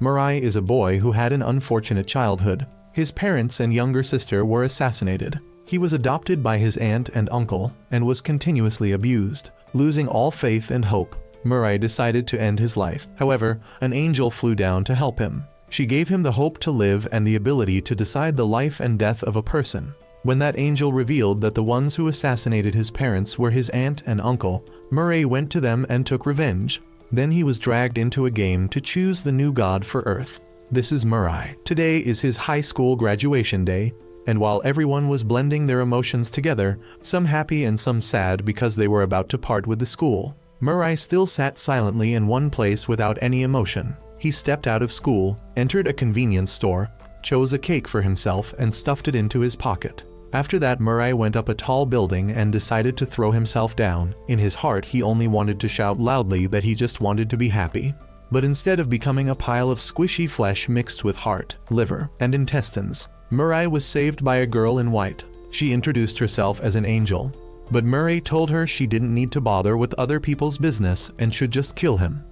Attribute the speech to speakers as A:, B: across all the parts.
A: Mirai is a boy who had an unfortunate childhood. His parents and younger sister were assassinated. He was adopted by his aunt and uncle and was continuously abused. Losing all faith and hope, Mirai decided to end his life. However, an angel flew down to help him. She gave him the hope to live and the ability to decide the life and death of a person. When that angel revealed that the ones who assassinated his parents were his aunt and uncle, Mirai went to them and took revenge. Then he was dragged into a game to choose the new god for Earth. This is Mirai. Today is his high school graduation day, and while everyone was blending their emotions together, some happy and some sad because they were about to part with the school, Mirai still sat silently in one place without any emotion. He stepped out of school, entered a convenience store, chose a cake for himself and stuffed it into his pocket. After that, Mirai went up a tall building and decided to throw himself down. In his heart, he only wanted to shout loudly that he just wanted to be happy. But instead of becoming a pile of squishy flesh mixed with heart, liver, and intestines, Mirai was saved by a girl in white. She introduced herself as an angel. But Mirai told her she didn't need to bother with other people's business and should just kill him.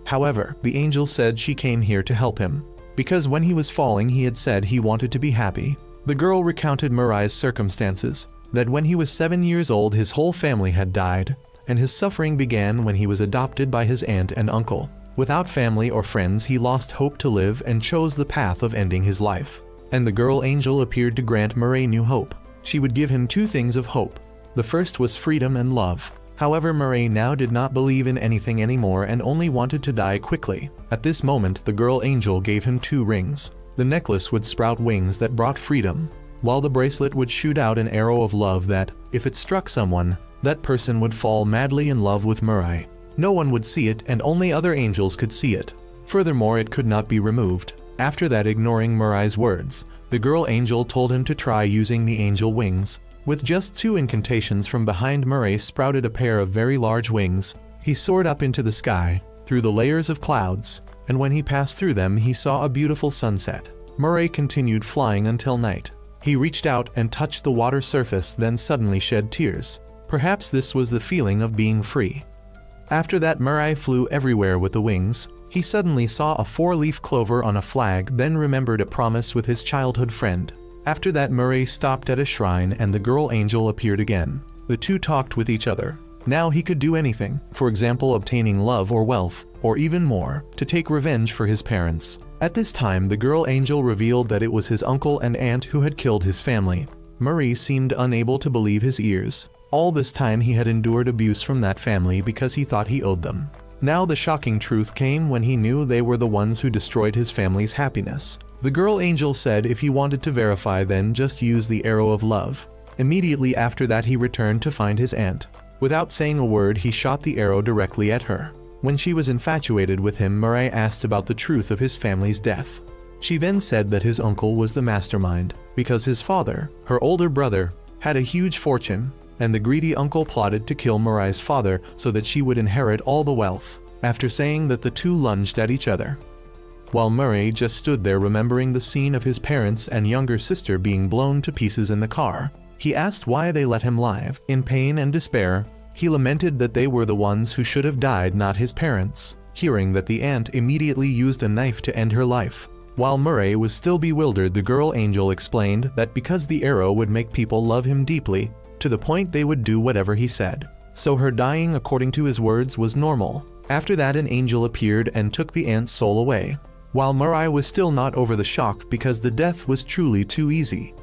A: However, the angel said she came here to help him, because when he was falling he had said he wanted to be happy. The girl recounted Mirai's circumstances, that when he was 7 years old his whole family had died, and his suffering began when he was adopted by his aunt and uncle. Without family or friends he lost hope to live and chose the path of ending his life. And the girl angel appeared to grant Mirai new hope. She would give him 2 things of hope. The first was freedom and love. However, Mirai now did not believe in anything anymore and only wanted to die quickly. At this moment, the girl angel gave him 2 rings. The necklace would sprout wings that brought freedom, while the bracelet would shoot out an arrow of love that, if it struck someone, that person would fall madly in love with Mirai. No one would see it and only other angels could see it. Furthermore, it could not be removed. After that, ignoring Mirai's words, the girl angel told him to try using the angel wings. With just 2 incantations from behind, Mirai sprouted a pair of very large wings. He soared up into the sky, through the layers of clouds, and when he passed through them he saw a beautiful sunset. Mirai continued flying until night. He reached out and touched the water surface, then suddenly shed tears. Perhaps this was the feeling of being free. After that, Mirai flew everywhere with the wings. He suddenly saw a 4-leaf clover on a flag, then remembered a promise with his childhood friend. After that, Mirai stopped at a shrine and the girl angel appeared again. The 2 talked with each other. Now he could do anything, for example obtaining love or wealth, or even more, to take revenge for his parents. At this time, the girl angel revealed that it was his uncle and aunt who had killed his family. Mirai seemed unable to believe his ears. All this time he had endured abuse from that family because he thought he owed them. Now the shocking truth came when he knew they were the ones who destroyed his family's happiness. The girl angel said if he wanted to verify, then just use the arrow of love. Immediately after that he returned to find his aunt. Without saying a word he shot the arrow directly at her. When she was infatuated with him, Mirai asked about the truth of his family's death. She then said that his uncle was the mastermind, because his father, her older brother, had a huge fortune, and the greedy uncle plotted to kill Mirai's father so that she would inherit all the wealth. After saying that, the 2 lunged at each other. While Mirai just stood there remembering the scene of his parents and younger sister being blown to pieces in the car. He asked why they let him live. In pain and despair, he lamented that they were the ones who should have died, not his parents. Hearing that, the aunt immediately used a knife to end her life. While Mirai was still bewildered, the girl angel explained that because the arrow would make people love him deeply, to the point they would do whatever he said. So her dying, according to his words, was normal. After that, an angel appeared and took the aunt's soul away. While Mirai was still not over the shock because the death was truly too easy.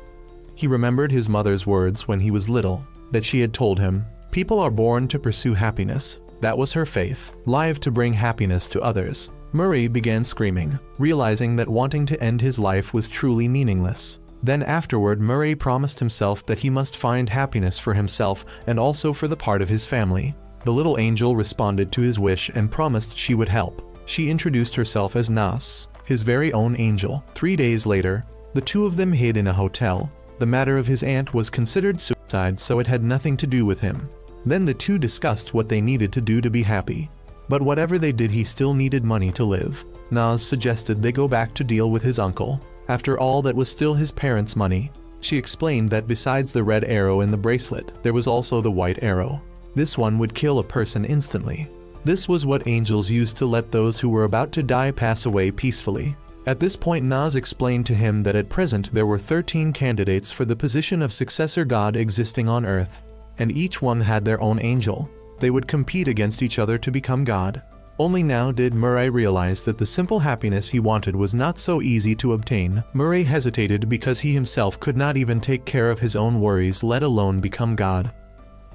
A: He remembered his mother's words when he was little, that she had told him, "People are born to pursue happiness." That was her faith, live to bring happiness to others. Mirai began screaming, realizing that wanting to end his life was truly meaningless. Then afterward, Mirai promised himself that he must find happiness for himself and also for the part of his family. The little angel responded to his wish and promised she would help. She introduced herself as Nas, his very own angel. 3 days later, the 2 of them hid in a hotel. The matter of his aunt was considered suicide, so it had nothing to do with him. Then the 2 discussed what they needed to do to be happy. But whatever they did, he still needed money to live. Nas suggested they go back to deal with his uncle. After all, that was still his parents' money. She explained that besides the red arrow in the bracelet, there was also the white arrow. This one would kill a person instantly. This was what angels used to let those who were about to die pass away peacefully. At this point, Nas explained to him that at present there were 13 candidates for the position of successor god existing on earth, and each one had their own angel. They would compete against each other to become god. Only now did Murray realize that the simple happiness he wanted was not so easy to obtain. Murray hesitated because he himself could not even take care of his own worries, let alone become god.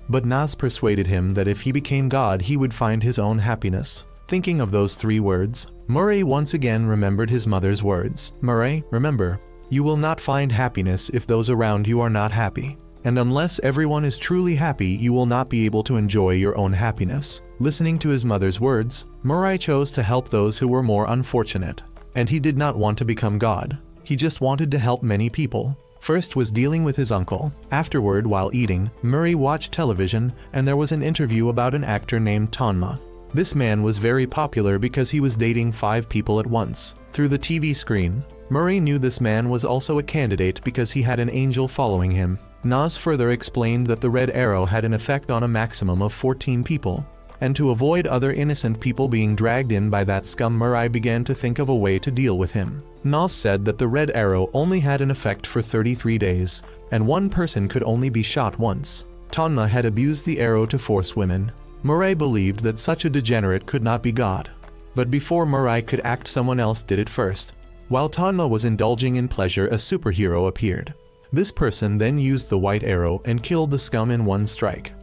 A: But Nas persuaded him that if he became god, he would find his own happiness. Thinking of those 3 words, Murray once again remembered his mother's words. Murray, remember, you will not find happiness if those around you are not happy. And unless everyone is truly happy, you will not be able to enjoy your own happiness. Listening to his mother's words, Murray chose to help those who were more unfortunate. And he did not want to become god. He just wanted to help many people. First was dealing with his uncle. Afterward, while eating, Murray watched television, and there was an interview about an actor named Tonma. This man was very popular because he was dating 5 people at once. Through the TV screen, Murray knew this man was also a candidate because he had an angel following him. Nas further explained that the red arrow had an effect on a maximum of 14 people, and to avoid other innocent people being dragged in by that scum, Murray began to think of a way to deal with him. Nas said that the red arrow only had an effect for 33 days, and one person could only be shot once. Tonma had abused the arrow to force women. Murray believed that such a degenerate could not be God. But before Murray could act, someone else did it first. While Tonma was indulging in pleasure, a superhero appeared. This person then used the white arrow and killed the scum in one strike.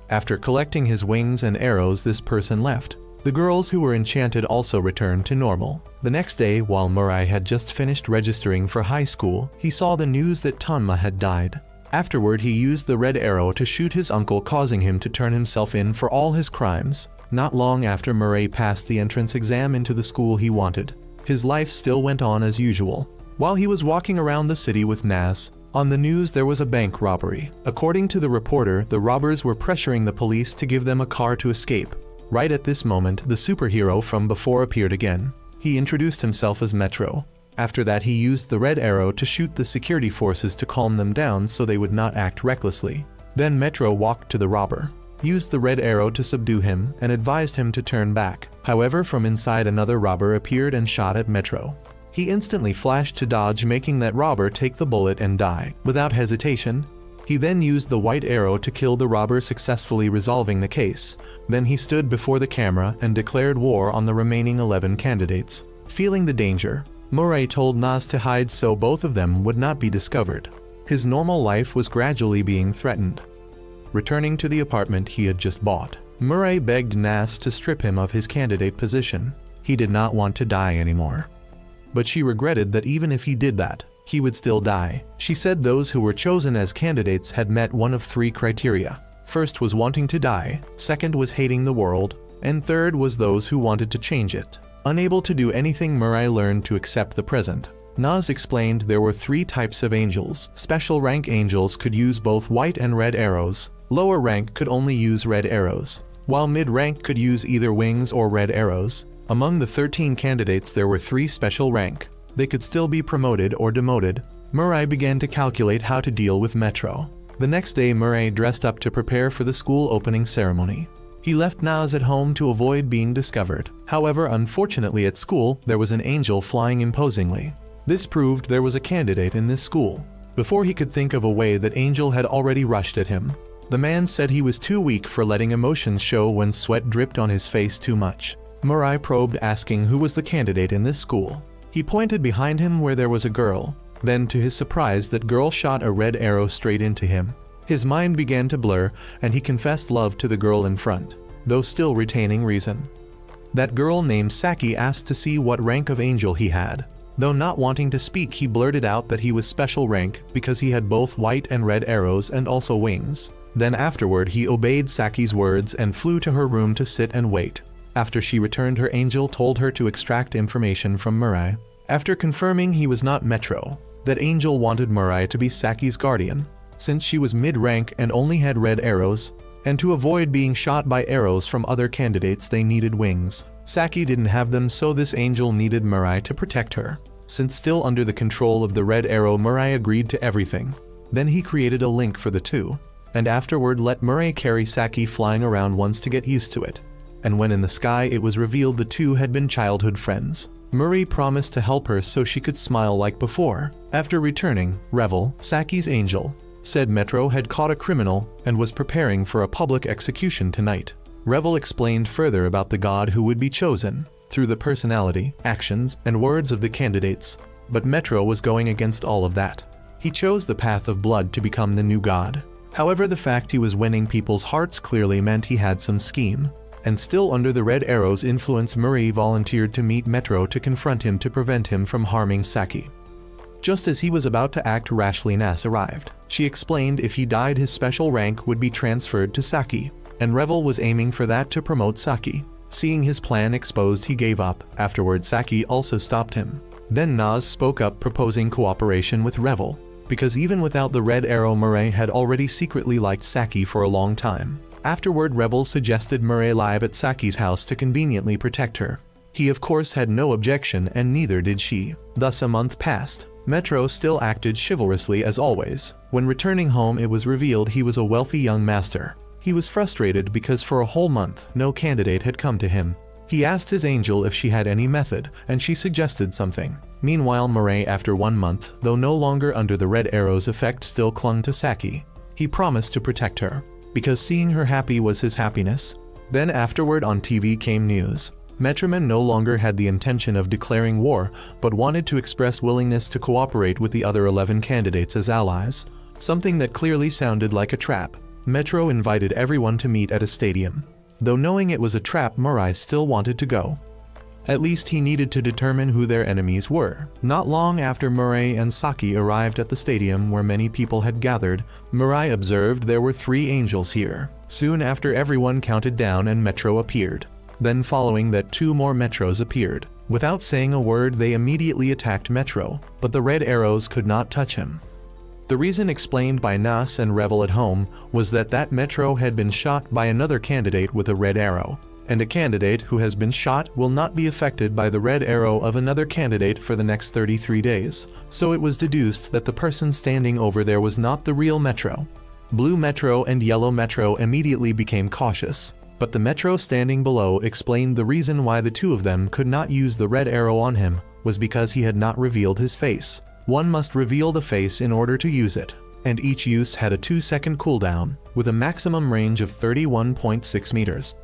A: After collecting his wings and arrows, this person left. The girls who were enchanted also returned to normal. The next day, while Murray had just finished registering for high school, he saw the news that Tonma had died. Afterward, he used the red arrow to shoot his uncle, causing him to turn himself in for all his crimes. Not long after Murray passed the entrance exam into the school he wanted, his life still went on as usual. While he was walking around the city with Nas, on the news there was a bank robbery. According to the reporter, the robbers were pressuring the police to give them a car to escape. Right at this moment, the superhero from before appeared again. He introduced himself as Metro. After that, he used the red arrow to shoot the security forces to calm them down so they would not act recklessly. Then Metro walked to the robber, used the red arrow to subdue him, and advised him to turn back. However, from inside, another robber appeared and shot at Metro. He instantly flashed to dodge, making that robber take the bullet and die. Without hesitation, he then used the white arrow to kill the robber, successfully resolving the case. Then he stood before the camera and declared war on the remaining 11 candidates. Feeling the danger, Murray told Nas to hide so both of them would not be discovered. His normal life was gradually being threatened. Returning to the apartment he had just bought, Murray begged Nas to strip him of his candidate position. He did not want to die anymore. But she regretted that even if he did that, he would still die. She said those who were chosen as candidates had met one of 3 criteria. First was wanting to die, second was hating the world, and third was those who wanted to change it. Unable to do anything, Murray learned to accept the present. Nas explained there were 3 types of angels. Special rank angels could use both white and red arrows. Lower rank could only use red arrows, while mid-rank could use either wings or red arrows. Among the 13 candidates, there were 3 special rank. They could still be promoted or demoted. Murray began to calculate how to deal with Metro. The next day, Murray dressed up to prepare for the school opening ceremony. He left Nas at home to avoid being discovered. However, unfortunately at school, there was an angel flying imposingly. This proved there was a candidate in this school. Before he could think of a way, that angel had already rushed at him. The man said he was too weak for letting emotions show when sweat dripped on his face too much. Murray probed, asking who was the candidate in this school. He pointed behind him where there was a girl. Then, to his surprise, that girl shot a red arrow straight into him. His mind began to blur, and he confessed love to the girl in front, though still retaining reason. That girl named Saki asked to see what rank of angel he had. Though not wanting to speak, he blurted out that he was special rank because he had both white and red arrows and also wings. Then afterward, he obeyed Saki's words and flew to her room to sit and wait. After she returned, her angel told her to extract information from Murray. After confirming he was not Metro, that angel wanted Murray to be Saki's guardian, since she was mid-rank and only had red arrows, and to avoid being shot by arrows from other candidates they needed wings. Saki didn't have them, so this angel needed Murray to protect her. Since still under the control of the red arrow, Murray agreed to everything. Then he created a link for the two, and afterward let Murray carry Saki flying around once to get used to it. and when in the sky it was revealed the two had been childhood friends. Murray promised to help her so she could smile like before. After returning, Revel, Saki's angel, said Metro had caught a criminal and was preparing for a public execution tonight. Revel explained further about the god who would be chosen, through the personality, actions, and words of the candidates, but Metro was going against all of that. He chose the path of blood to become the new god. However, the fact he was winning people's hearts clearly meant he had some scheme. And still under the Red Arrow's influence, Murray volunteered to meet Metro to confront him to prevent him from harming Saki. Just as he was about to act rashly, Nas arrived. She explained if he died his special rank would be transferred to Saki, and Revel was aiming for that to promote Saki. Seeing his plan exposed, he gave up. Afterward, Saki also stopped him. Then Nas spoke up, proposing cooperation with Revel, because even without the Red Arrow, Murray had already secretly liked Saki for a long time. Afterward, Revel suggested Murray live at Saki's house to conveniently protect her. He of course had no objection, and neither did she. Thus a month passed. Metro still acted chivalrously as always. When returning home, it was revealed he was a wealthy young master. He was frustrated because for a whole month, no candidate had come to him. He asked his angel if she had any method, and she suggested something. Meanwhile, Murray, after 1 month, though no longer under the Red Arrow's effect, still clung to Saki. He promised to protect her, because seeing her happy was his happiness. Then afterward on TV came news. Metroman no longer had the intention of declaring war, but wanted to express willingness to cooperate with the other 11 candidates as allies, something that clearly sounded like a trap. Metro invited everyone to meet at a stadium. Though knowing it was a trap, Murray still wanted to go. At least he needed to determine who their enemies were. Not long after Murray and Saki arrived at the stadium where many people had gathered, Murray observed there were 3 angels here. Soon after, everyone counted down and Metro appeared. Then following that, 2 more Metros appeared. Without saying a word, they immediately attacked Metro, but the Red Arrows could not touch him. The reason explained by Nas and Revel at home was that Metro had been shot by another candidate with a Red Arrow, and a candidate who has been shot will not be affected by the Red Arrow of another candidate for the next 33 days, so it was deduced that the person standing over there was not the real Metro. Blue Metro and Yellow Metro immediately became cautious, but the Metro standing below explained the reason why the 2 of them could not use the Red Arrow on him was because he had not revealed his face. One must reveal the face in order to use it, and each use had a 2-second cooldown, with a maximum range of 31.6 meters.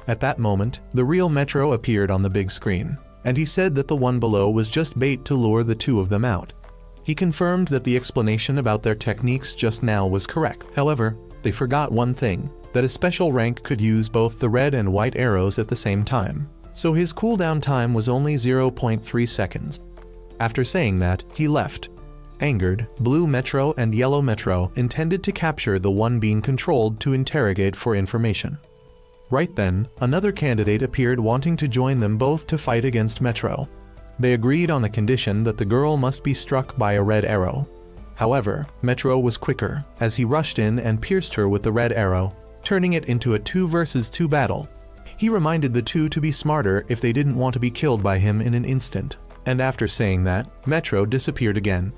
A: At that moment, the real Metro appeared on the big screen, and he said that the one below was just bait to lure the 2 of them out. He confirmed that the explanation about their techniques just now was correct. However, they forgot one thing, that a special rank could use both the red and white arrows at the same time, so his cooldown time was only 0.3 seconds. After saying that, he left. Angered, Blue Metro and Yellow Metro intended to capture the one being controlled to interrogate for information. Right then, another candidate appeared wanting to join them both to fight against Metro. They agreed on the condition that the girl must be struck by a red arrow. However, Metro was quicker, as he rushed in and pierced her with the red arrow, turning it into a 2 versus 2 battle. He reminded the 2 to be smarter if they didn't want to be killed by him in an instant. And after saying that, Metro disappeared again.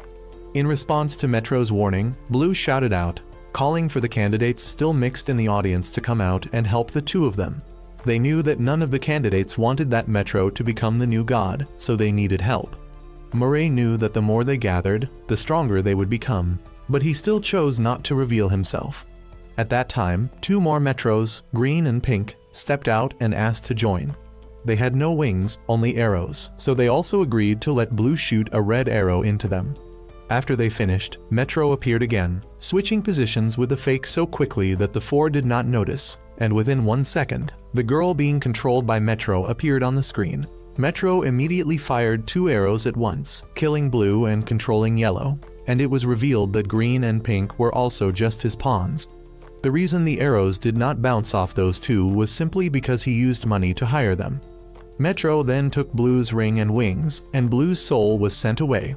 A: In response to Metro's warning, Blue shouted out, calling for the candidates still mixed in the audience to come out and help the 2 of them. They knew that none of the candidates wanted that Metro to become the new god, so they needed help. Murray knew that the more they gathered, the stronger they would become, but he still chose not to reveal himself. At that time, 2 more Metros, green and pink, stepped out and asked to join. They had no wings, only arrows, so they also agreed to let Blue shoot a red arrow into them. After they finished, Metro appeared again, switching positions with the fake so quickly that the 4 did not notice, and within 1 second, the girl being controlled by Metro appeared on the screen. Metro immediately fired 2 arrows at once, killing Blue and controlling Yellow, and it was revealed that green and pink were also just his pawns. The reason the arrows did not bounce off those 2 was simply because he used money to hire them. Metro then took Blue's ring and wings, and Blue's soul was sent away.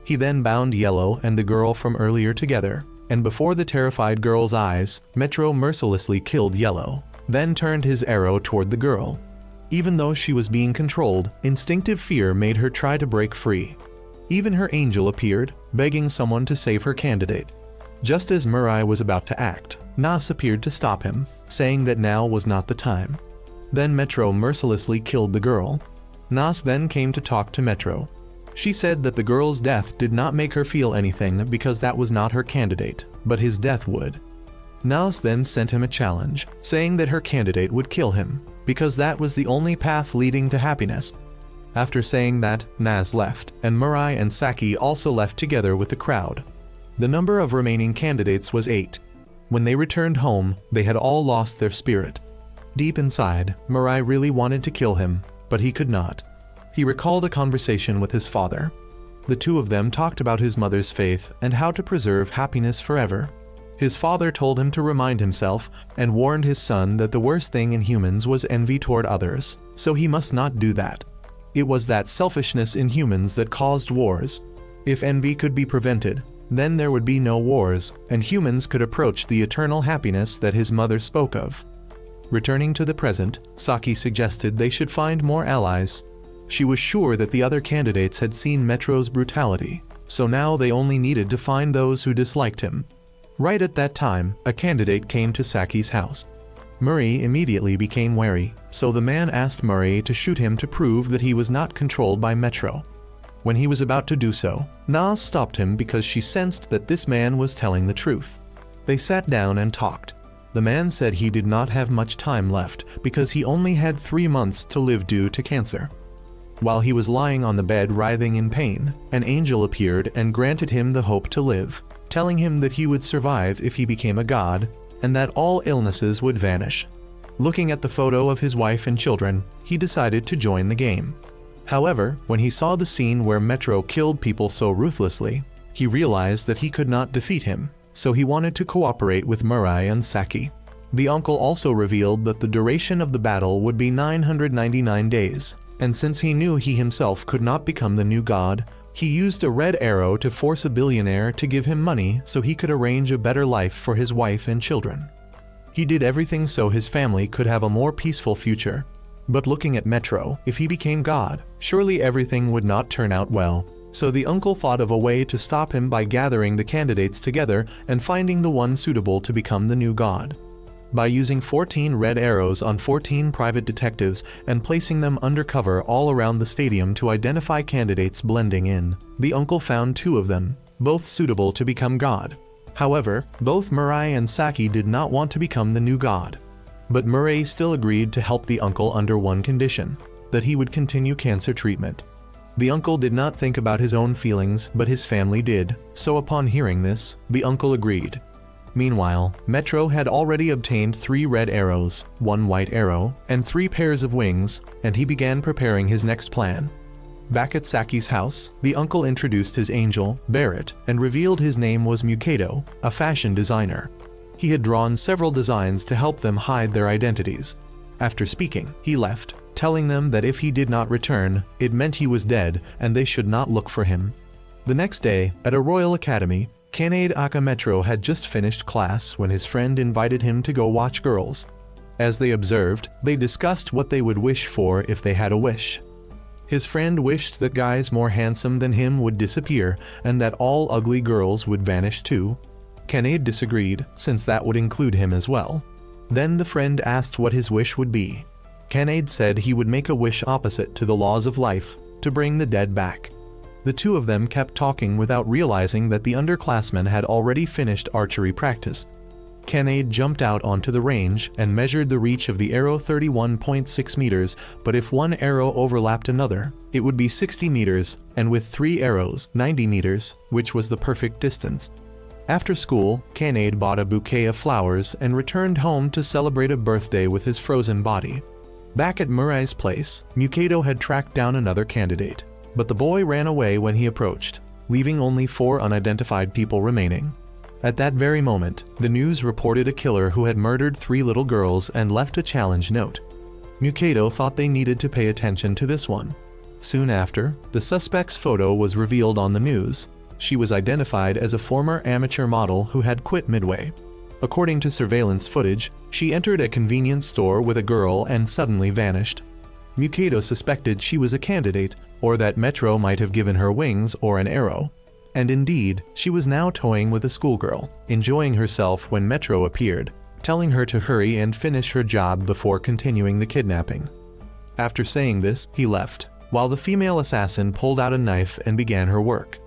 A: He then bound Yellow and the girl from earlier together, and before the terrified girl's eyes, Metro mercilessly killed Yellow, then turned his arrow toward the girl. Even though she was being controlled, instinctive fear made her try to break free. Even her angel appeared, begging someone to save her candidate. Just as Murray was about to act, Nas appeared to stop him, saying that now was not the time. Then Metro mercilessly killed the girl. Nas then came to talk to Metro. She said that the girl's death did not make her feel anything because that was not her candidate, but his death would. Nas then sent him a challenge, saying that her candidate would kill him, because that was the only path leading to happiness. After saying that, Nas left, and Murai and Saki also left together with the crowd. The number of remaining candidates was 8. When they returned home, they had all lost their spirit. Deep inside, Murai really wanted to kill him, but he could not. He recalled a conversation with his father. The two of them talked about his mother's faith and how to preserve happiness forever. His father told him to remind himself and warned his son that the worst thing in humans was envy toward others, so he must not do that. It was that selfishness in humans that caused wars. If envy could be prevented, then there would be no wars, and humans could approach the eternal happiness that his mother spoke of. Returning to the present, Saki suggested they should find more allies. She was sure that the other candidates had seen Metro's brutality, so now they only needed to find those who disliked him. Right at that time, a candidate came to Saki's house. Murray immediately became wary, so the man asked Murray to shoot him to prove that he was not controlled by Metro. When he was about to do so, Nas stopped him because she sensed that this man was telling the truth. They sat down and talked. The man said he did not have much time left because he only had 3 months to live due to cancer. While he was lying on the bed writhing in pain, an angel appeared and granted him the hope to live, telling him that he would survive if he became a god, and that all illnesses would vanish. Looking at the photo of his wife and children, he decided to join the game. However, when he saw the scene where Metro killed people so ruthlessly, he realized that he could not defeat him, so he wanted to cooperate with Murai and Saki. The uncle also revealed that the duration of the battle would be 999 days, and since he knew he himself could not become the new god, he used a red arrow to force a billionaire to give him money so he could arrange a better life for his wife and children. He did everything so his family could have a more peaceful future. But looking at Metro, if he became god, surely everything would not turn out well. So the uncle thought of a way to stop him by gathering the candidates together and finding the one suitable to become the new god. By using 14 red arrows on 14 private detectives and placing them undercover all around the stadium to identify candidates blending in, the uncle found 2 of them, both suitable to become god. However, both Murai and Saki did not want to become the new god. But Murai still agreed to help the uncle under one condition, that he would continue cancer treatment. The uncle did not think about his own feelings, but his family did, so upon hearing this, the uncle agreed. Meanwhile, Metro had already obtained 3 red arrows, 1 white arrow, and 3 pairs of wings, and he began preparing his next plan. Back at Saki's house, the uncle introduced his angel, Barrett, and revealed his name was Mikado, a fashion designer. He had drawn several designs to help them hide their identities. After speaking, he left, telling them that if he did not return, it meant he was dead and they should not look for him. The next day, at a royal academy, Kanade Akametro had just finished class when his friend invited him to go watch girls. As they observed, they discussed what they would wish for if they had a wish. His friend wished that guys more handsome than him would disappear and that all ugly girls would vanish too. Kanade disagreed, since that would include him as well. Then the friend asked what his wish would be. Kanade said he would make a wish opposite to the laws of life, to bring the dead back. The two of them kept talking without realizing that the underclassmen had already finished archery practice. Kanade jumped out onto the range and measured the reach of the arrow 31.6 meters, but if one arrow overlapped another, it would be 60 meters, and with 3 arrows, 90 meters, which was the perfect distance. After school, Kanade bought a bouquet of flowers and returned home to celebrate a birthday with his frozen body. Back at Murai's place, Mikado had tracked down another candidate, but the boy ran away when he approached, leaving only 4 unidentified people remaining. At that very moment, the news reported a killer who had murdered 3 little girls and left a challenge note. Mikado thought they needed to pay attention to this one. Soon after, the suspect's photo was revealed on the news. She was identified as a former amateur model who had quit midway. According to surveillance footage, she entered a convenience store with a girl and suddenly vanished. Mikado suspected she was a candidate, or that Metro might have given her wings or an arrow. And indeed, she was now toying with a schoolgirl, enjoying herself when Metro appeared, telling her to hurry and finish her job before continuing the kidnapping. After saying this, he left, while the female assassin pulled out a knife and began her work.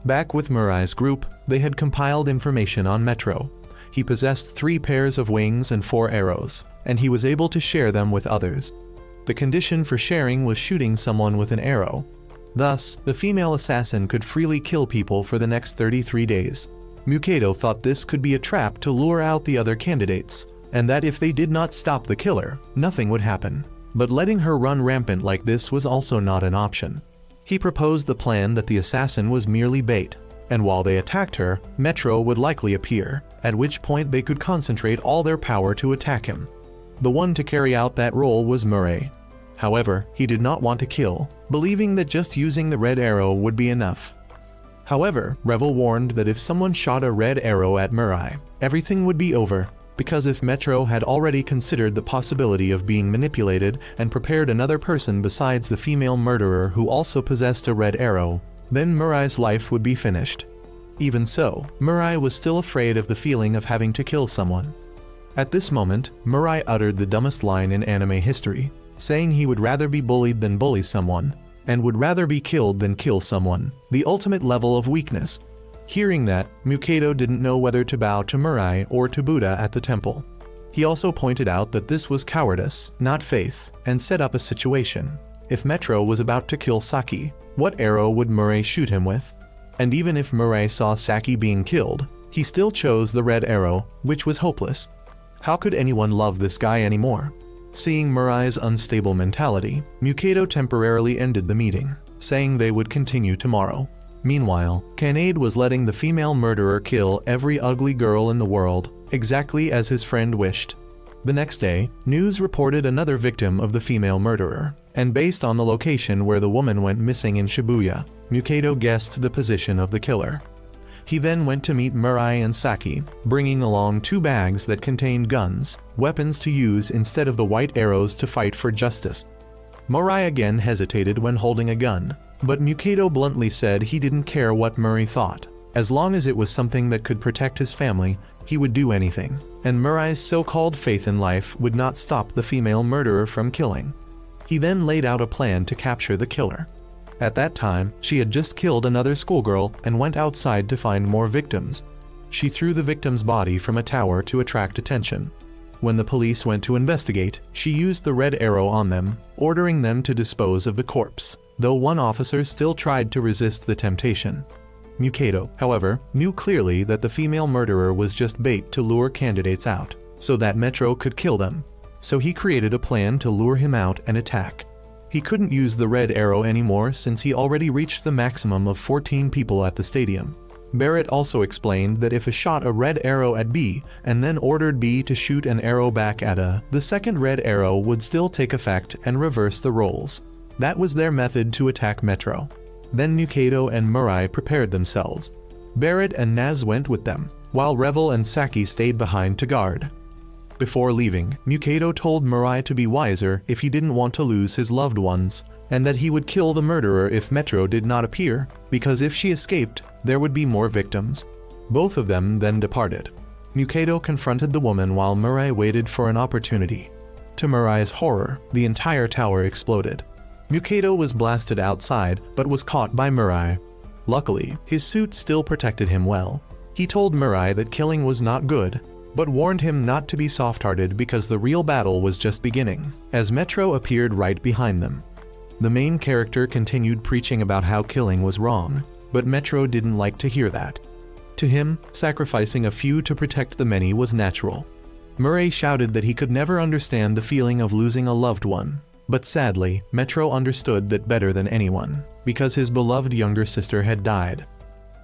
A: Back with Murai's group, they had compiled information on Metro. He possessed 3 pairs of wings and 4 arrows, and he was able to share them with others. The condition for sharing was shooting someone with an arrow. Thus, the female assassin could freely kill people for the next 33 days. Mikado thought this could be a trap to lure out the other candidates, and that if they did not stop the killer, nothing would happen. But letting her run rampant like this was also not an option. He proposed the plan that the assassin was merely bait, and while they attacked her, Metro would likely appear, at which point they could concentrate all their power to attack him. The one to carry out that role was Murai. However, he did not want to kill, believing that just using the red arrow would be enough. However, Revel warned that if someone shot a red arrow at Murai, everything would be over, because if Metro had already considered the possibility of being manipulated and prepared another person besides the female murderer who also possessed a red arrow, then Murai's life would be finished. Even so, Murai was still afraid of the feeling of having to kill someone. At this moment, Murai uttered the dumbest line in anime history, saying he would rather be bullied than bully someone, and would rather be killed than kill someone, the ultimate level of weakness. Hearing that, Mikado didn't know whether to bow to Murai or to Buddha at the temple. He also pointed out that this was cowardice, not faith, and set up a situation. If Metro was about to kill Saki, what arrow would Murai shoot him with? And even if Murai saw Saki being killed, he still chose the red arrow, which was hopeless. How could anyone love this guy anymore? Seeing Murai's unstable mentality, Mikado temporarily ended the meeting, saying they would continue tomorrow. Meanwhile, Kanade was letting the female murderer kill every ugly girl in the world, exactly as his friend wished. The next day, news reported another victim of the female murderer, and based on the location where the woman went missing in Shibuya, Mikado guessed the position of the killer. He then went to meet Murai and Saki, bringing along 2 bags that contained guns, weapons to use instead of the white arrows to fight for justice. Murai again hesitated when holding a gun, but Mikado bluntly said he didn't care what Murai thought. As long as it was something that could protect his family, he would do anything, and Murai's so-called faith in life would not stop the female murderer from killing. He then laid out a plan to capture the killer. At that time, she had just killed another schoolgirl and went outside to find more victims. She threw the victim's body from a tower to attract attention. When the police went to investigate, she used the red arrow on them, ordering them to dispose of the corpse, though one officer still tried to resist the temptation. Mikado, however, knew clearly that the female murderer was just bait to lure candidates out, so that Metro could kill them. So he created a plan to lure him out and attack. He couldn't use the red arrow anymore since he already reached the maximum of 14 people at the stadium. Barrett also explained that if he shot a red arrow at B and then ordered B to shoot an arrow back at A, the second red arrow would still take effect and reverse the roles. That was their method to attack Metro. Then Mikado and Murai prepared themselves. Barrett and Naz went with them, while Revel and Saki stayed behind to guard. Before leaving, Mikado told Murai to be wiser if he didn't want to lose his loved ones, and that he would kill the murderer if Metro did not appear, because if she escaped, there would be more victims. Both of them then departed. Mikado confronted the woman while Murai waited for an opportunity. To Murai's horror, the entire tower exploded. Mikado was blasted outside, but was caught by Murai. Luckily, his suit still protected him well. He told Murai that killing was not good, but warned him not to be soft-hearted because the real battle was just beginning, as Metro appeared right behind them. The main character continued preaching about how killing was wrong, but Metro didn't like to hear that. To him, sacrificing a few to protect the many was natural. Murai shouted that he could never understand the feeling of losing a loved one, but sadly, Metro understood that better than anyone, because his beloved younger sister had died.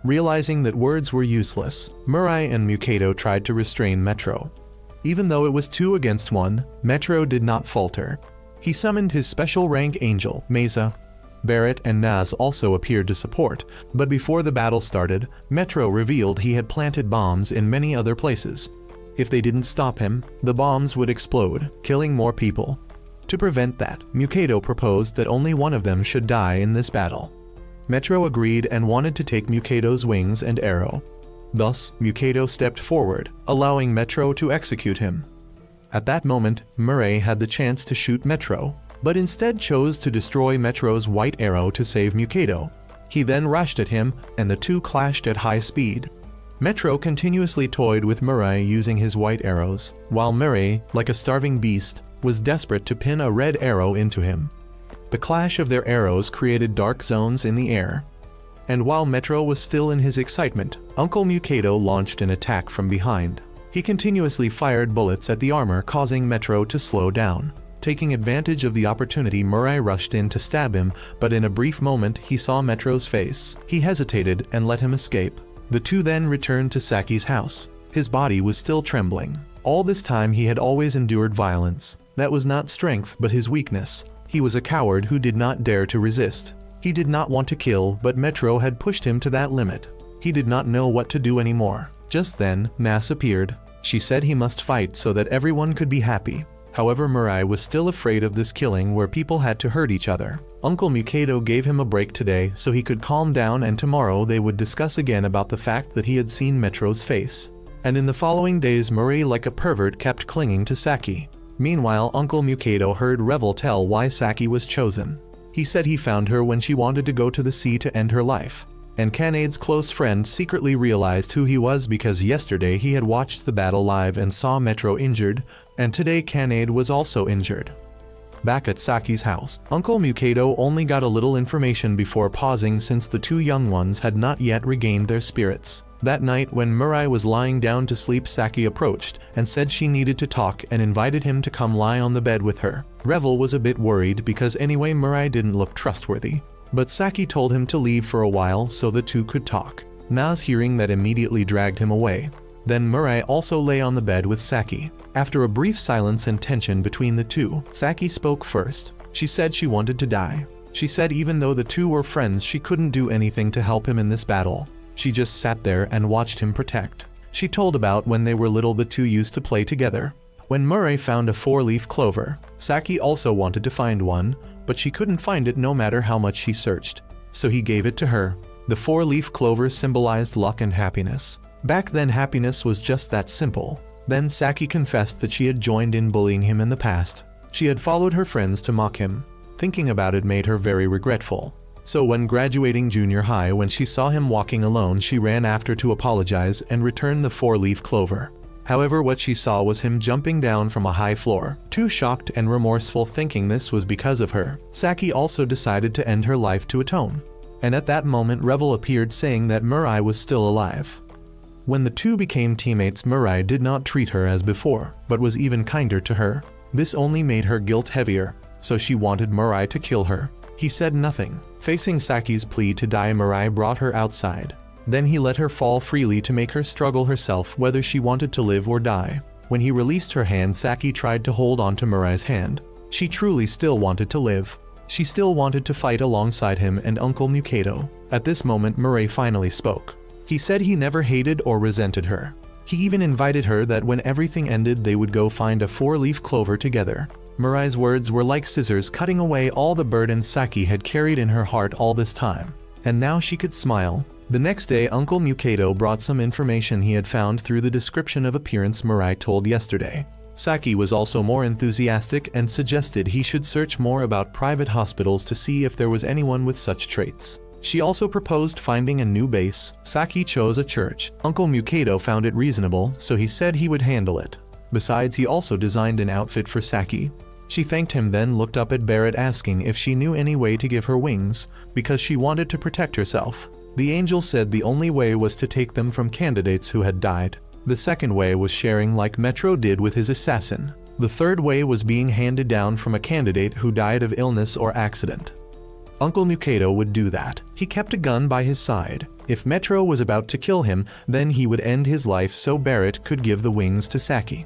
A: Realizing that words were useless, Murai and Mikado tried to restrain Metro. Even though it was 2 against 1, Metro did not falter. He summoned his special rank angel, Mesa. Barrett and Naz also appeared to support, but before the battle started, Metro revealed he had planted bombs in many other places. If they didn't stop him, the bombs would explode, killing more people. To prevent that, Mikado proposed that only one of them should die in this battle. Metro agreed and wanted to take Mikado's wings and arrow. Thus, Mikado stepped forward, allowing Metro to execute him. At that moment, Murray had the chance to shoot Metro, but instead chose to destroy Metro's white arrow to save Mikado. He then rushed at him, and the two clashed at high speed. Metro continuously toyed with Murray using his white arrows, while Murray, like a starving beast, was desperate to pin a red arrow into him. The clash of their arrows created dark zones in the air. And while Metro was still in his excitement, Uncle Mikado launched an attack from behind. He continuously fired bullets at the armor, causing Metro to slow down. Taking advantage of the opportunity, Murray rushed in to stab him, but in a brief moment he saw Metro's face. He hesitated and let him escape. The two then returned to Saki's house. His body was still trembling. All this time he had always endured violence. That was not strength but his weakness. He was a coward who did not dare to resist. He did not want to kill, but Metro had pushed him to that limit. He did not know what to do anymore. Just then, Mass appeared. She said he must fight so that everyone could be happy. However, Murray was still afraid of this killing where people had to hurt each other. Uncle Mikado gave him a break today so he could calm down, and tomorrow they would discuss again about the fact that he had seen Metro's face. And in the following days, Murray, like a pervert, kept clinging to Saki. Meanwhile, Uncle Mikado heard Revel tell why Saki was chosen. He said he found her when she wanted to go to the sea to end her life. And Kanade's close friend secretly realized who he was because yesterday he had watched the battle live and saw Metro injured, and today Kanade was also injured. Back at Saki's house, Uncle Mikado only got a little information before pausing since the two young ones had not yet regained their spirits. That night, when Murray was lying down to sleep, Saki approached and said she needed to talk and invited him to come lie on the bed with her. Revel was a bit worried because anyway Murray didn't look trustworthy. But Saki told him to leave for a while so the two could talk. Naz, hearing that, immediately dragged him away. Then Murray also lay on the bed with Saki. After a brief silence and tension between the two, Saki spoke first. She said she wanted to die. She said even though the two were friends, she couldn't do anything to help him in this battle. She just sat there and watched him protect. She told about when they were little the two used to play together. When Murray found a 4-leaf clover, Saki also wanted to find one, but she couldn't find it no matter how much she searched. So he gave it to her. The 4-leaf clover symbolized luck and happiness. Back then happiness was just that simple. Then Saki confessed that she had joined in bullying him in the past. She had followed her friends to mock him. Thinking about it made her very regretful. So when graduating junior high, when she saw him walking alone, she ran after to apologize and return the 4-leaf clover. However, what she saw was him jumping down from a high floor. Too shocked and remorseful, thinking this was because of her, Saki also decided to end her life to atone. And at that moment Revel appeared, saying that Murray was still alive. When the two became teammates, Murray did not treat her as before, but was even kinder to her. This only made her guilt heavier, so she wanted Murray to kill her. He said nothing. Facing Saki's plea to die, Murray brought her outside. Then he let her fall freely to make her struggle herself whether she wanted to live or die. When he released her hand, Saki tried to hold on to Murray's hand. She truly still wanted to live. She still wanted to fight alongside him and Uncle Mikado. At this moment, Murray finally spoke. He said he never hated or resented her. He even invited her that when everything ended they would go find a 4-leaf clover together. Murray's words were like scissors cutting away all the burden Saki had carried in her heart all this time. And now she could smile. The next day, Uncle Mikado brought some information he had found through the description of appearance Murray told yesterday. Saki was also more enthusiastic and suggested he should search more about private hospitals to see if there was anyone with such traits. She also proposed finding a new base. Saki chose a church. Uncle Mikado found it reasonable, so he said he would handle it. Besides, he also designed an outfit for Saki. She thanked him, then looked up at Barrett, asking if she knew any way to give her wings, because she wanted to protect herself. The angel said the only way was to take them from candidates who had died. The second way was sharing like Metro did with his assassin. The third way was being handed down from a candidate who died of illness or accident. Uncle Mikado would do that. He kept a gun by his side. If Metro was about to kill him, then he would end his life so Barrett could give the wings to Saki.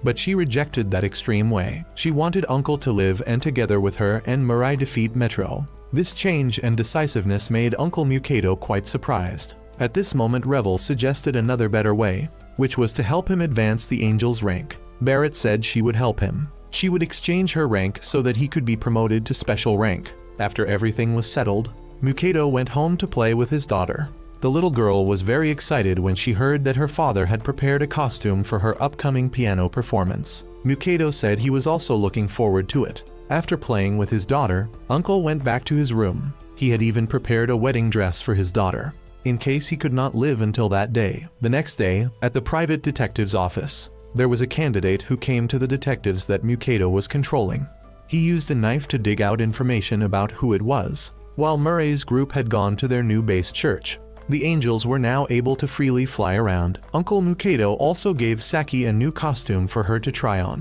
A: But she rejected that extreme way. She wanted Uncle to live and together with her and Murray defeat Metro. This change and decisiveness made Uncle Mikado quite surprised. At this moment, Revel suggested another better way, which was to help him advance the angel's rank. Barrett said she would help him. She would exchange her rank so that he could be promoted to special rank. After everything was settled, Mikado went home to play with his daughter. The little girl was very excited when she heard that her father had prepared a costume for her upcoming piano performance. Mikado said he was also looking forward to it. After playing with his daughter, Uncle went back to his room. He had even prepared a wedding dress for his daughter, in case he could not live until that day. The next day, at the private detective's office, there was a candidate who came to the detectives that Mikado was controlling. He used a knife to dig out information about who it was. While Murray's group had gone to their new base church, the angels were now able to freely fly around. Uncle Mikado also gave Saki a new costume for her to try on,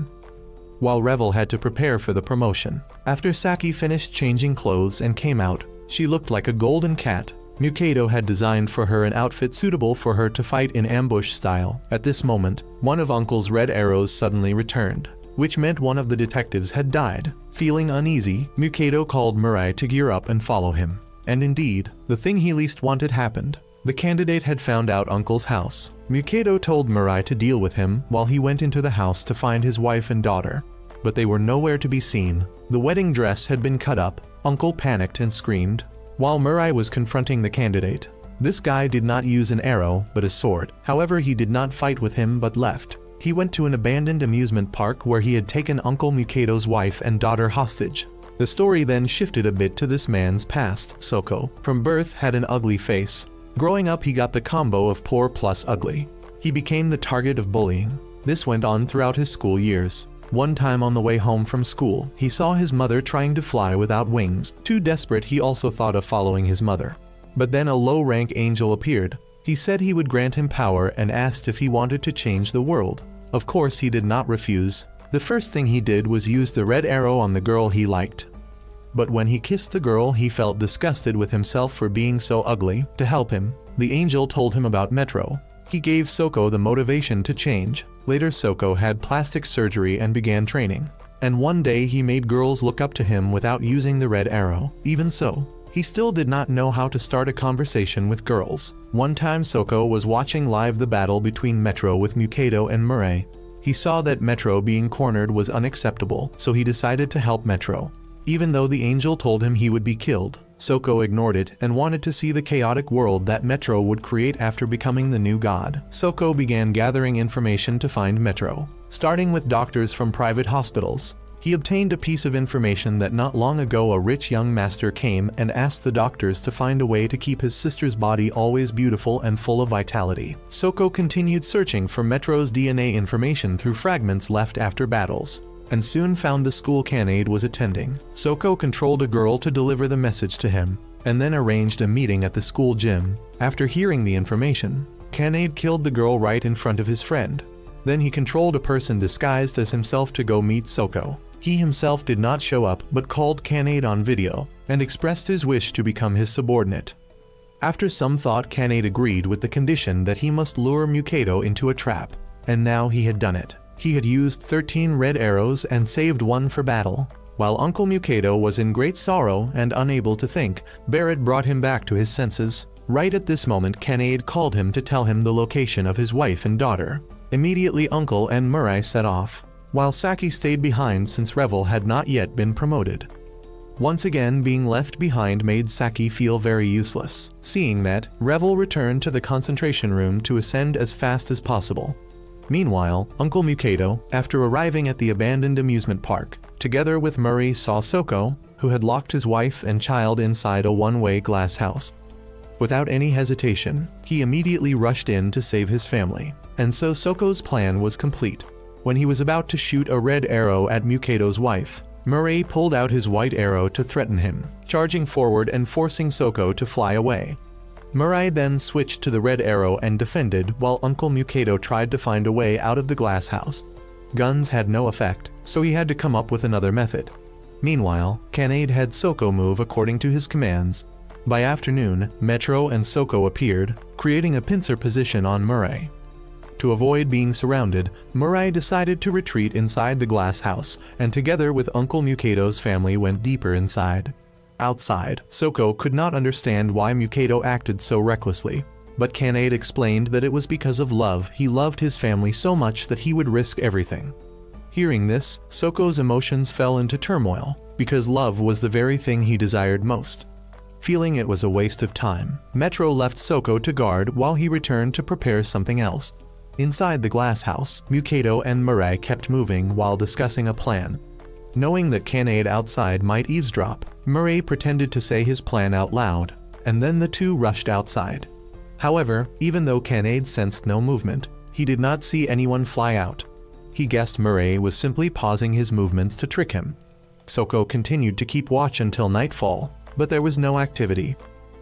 A: while Revel had to prepare for the promotion. After Saki finished changing clothes and came out, she looked like a golden cat. Mikado had designed for her an outfit suitable for her to fight in ambush style. At this moment, one of Uncle's red arrows suddenly returned, which meant one of the detectives had died. Feeling uneasy, Mikado called Murray to gear up and follow him. And indeed, the thing he least wanted happened. The candidate had found out Uncle's house. Mikado told Murray to deal with him while he went into the house to find his wife and daughter, but they were nowhere to be seen. The wedding dress had been cut up. Uncle panicked and screamed. While Murray was confronting the candidate, this guy did not use an arrow but a sword. However, he did not fight with him but left. He went to an abandoned amusement park where he had taken Uncle Mikado's wife and daughter hostage. The story then shifted a bit to this man's past. Soko, from birth, had an ugly face. Growing up, he got the combo of poor plus ugly. He became the target of bullying. This went on throughout his school years. One time on the way home from school, he saw his mother trying to fly without wings. Too desperate, he also thought of following his mother. But then a low-rank angel appeared. He said he would grant him power and asked if he wanted to change the world. Of course, he did not refuse. The first thing he did was use the red arrow on the girl he liked. But when he kissed the girl, he felt disgusted with himself for being so ugly. To help him, the angel told him about Metro. He gave Soko the motivation to change. Later, Soko had plastic surgery and began training. And one day he made girls look up to him without using the red arrow. Even so, he still did not know how to start a conversation with girls. One time Soko was watching live the battle between Metro with Mikado and Murray. He saw that Metro being cornered was unacceptable, so he decided to help Metro. Even though the angel told him he would be killed, Soko ignored it and wanted to see the chaotic world that Metro would create after becoming the new god. Soko began gathering information to find Metro, starting with doctors from private hospitals. He obtained a piece of information that not long ago a rich young master came and asked the doctors to find a way to keep his sister's body always beautiful and full of vitality. Soko continued searching for Metro's DNA information through fragments left after battles, and soon found the school Kanade was attending. Soko controlled a girl to deliver the message to him, and then arranged a meeting at the school gym. After hearing the information, Kanade killed the girl right in front of his friend. Then he controlled a person disguised as himself to go meet Soko. He himself did not show up but called Kanade on video, and expressed his wish to become his subordinate. After some thought, Kanade agreed with the condition that he must lure Mikado into a trap, and now he had done it. He had used 13 red arrows and saved one for battle. While Uncle Mikado was in great sorrow and unable to think, Barrett brought him back to his senses. Right at this moment, Kanade called him to tell him the location of his wife and daughter. Immediately, Uncle and Murray set off, while Saki stayed behind since Revel had not yet been promoted. Once again, being left behind made Saki feel very useless. Seeing that, Revel returned to the concentration room to ascend as fast as possible. Meanwhile, Uncle Mikado, after arriving at the abandoned amusement park, together with Murray, saw Soko, who had locked his wife and child inside a one-way glass house. Without any hesitation, he immediately rushed in to save his family, and so Soko's plan was complete. When he was about to shoot a red arrow at Mikado's wife, Murray pulled out his white arrow to threaten him, charging forward and forcing Soko to fly away. Murray then switched to the red arrow and defended while Uncle Mikado tried to find a way out of the glass house. Guns had no effect, so he had to come up with another method. Meanwhile, Kanade had Soko move according to his commands. By afternoon, Metro and Soko appeared, creating a pincer position on Murray. To avoid being surrounded, Murray decided to retreat inside the glass house, and together with Uncle Mikado's family went deeper inside. Outside, Soko could not understand why Mikado acted so recklessly, but Kanade explained that it was because of love. He loved his family so much that he would risk everything. Hearing this, Soko's emotions fell into turmoil, because love was the very thing he desired most. Feeling it was a waste of time, Metro left Soko to guard while he returned to prepare something else. Inside the glass house, Mikado and Mirai kept moving while discussing a plan. Knowing that Kanade outside might eavesdrop, Mirai pretended to say his plan out loud, and then the two rushed outside. However, even though Kanade sensed no movement, he did not see anyone fly out. He guessed Mirai was simply pausing his movements to trick him. Soko continued to keep watch until nightfall, but there was no activity.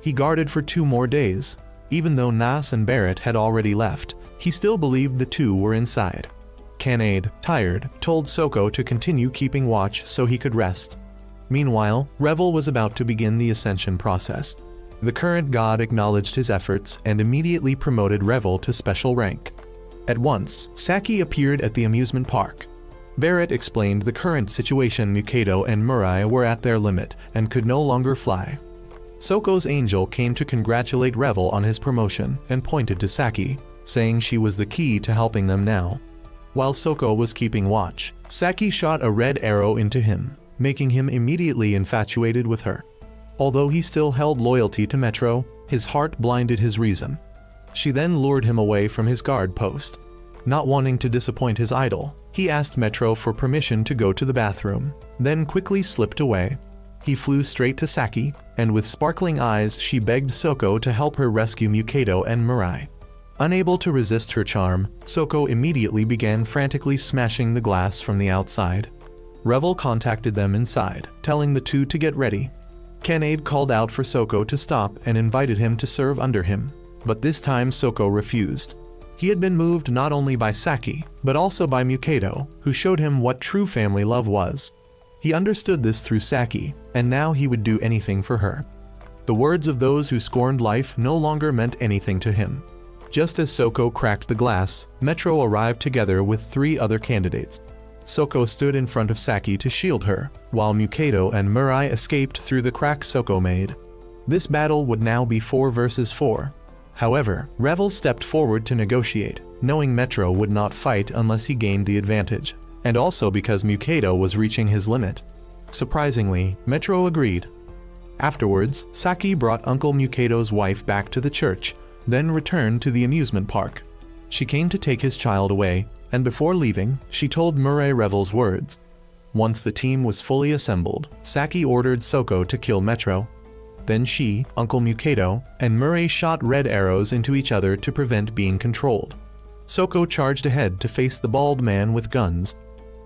A: He guarded for 2 more days. Even though Nas and Barrett had already left, he still believed the two were inside. Kanade, tired, told Soko to continue keeping watch so he could rest. Meanwhile, Revel was about to begin the ascension process. The current god acknowledged his efforts and immediately promoted Revel to special rank. At once, Saki appeared at the amusement park. Barrett explained the current situation. Mikado and Mirai were at their limit and could no longer fly. Soko's angel came to congratulate Revel on his promotion and pointed to Saki, saying she was the key to helping them now. While Soko was keeping watch, Saki shot a red arrow into him, making him immediately infatuated with her. Although he still held loyalty to Metro, his heart blinded his reason. She then lured him away from his guard post. Not wanting to disappoint his idol, he asked Metro for permission to go to the bathroom, then quickly slipped away. He flew straight to Saki, and with sparkling eyes she begged Soko to help her rescue Mikado and Mirai. Unable to resist her charm, Soko immediately began frantically smashing the glass from the outside. Revel contacted them inside, telling the two to get ready. Kanade called out for Soko to stop and invited him to serve under him, but this time Soko refused. He had been moved not only by Saki, but also by Mikado, who showed him what true family love was. He understood this through Saki, and now he would do anything for her. The words of those who scorned life no longer meant anything to him. Just as Soko cracked the glass, Metro arrived together with 3 other candidates. Soko stood in front of Saki to shield her, while Mikado and Mirai escaped through the crack Soko made. This battle would now be 4 versus 4. However, Revel stepped forward to negotiate, knowing Metro would not fight unless he gained the advantage, and also because Mikado was reaching his limit. Surprisingly, Metro agreed. Afterwards, Saki brought Uncle Mikado's wife back to the church, then returned to the amusement park. She came to take his child away, and before leaving, she told Mirai Revel's words. Once the team was fully assembled, Saki ordered Soko to kill Metro. Then she, Uncle Mikado, and Mirai shot red arrows into each other to prevent being controlled. Soko charged ahead to face the bald man with guns.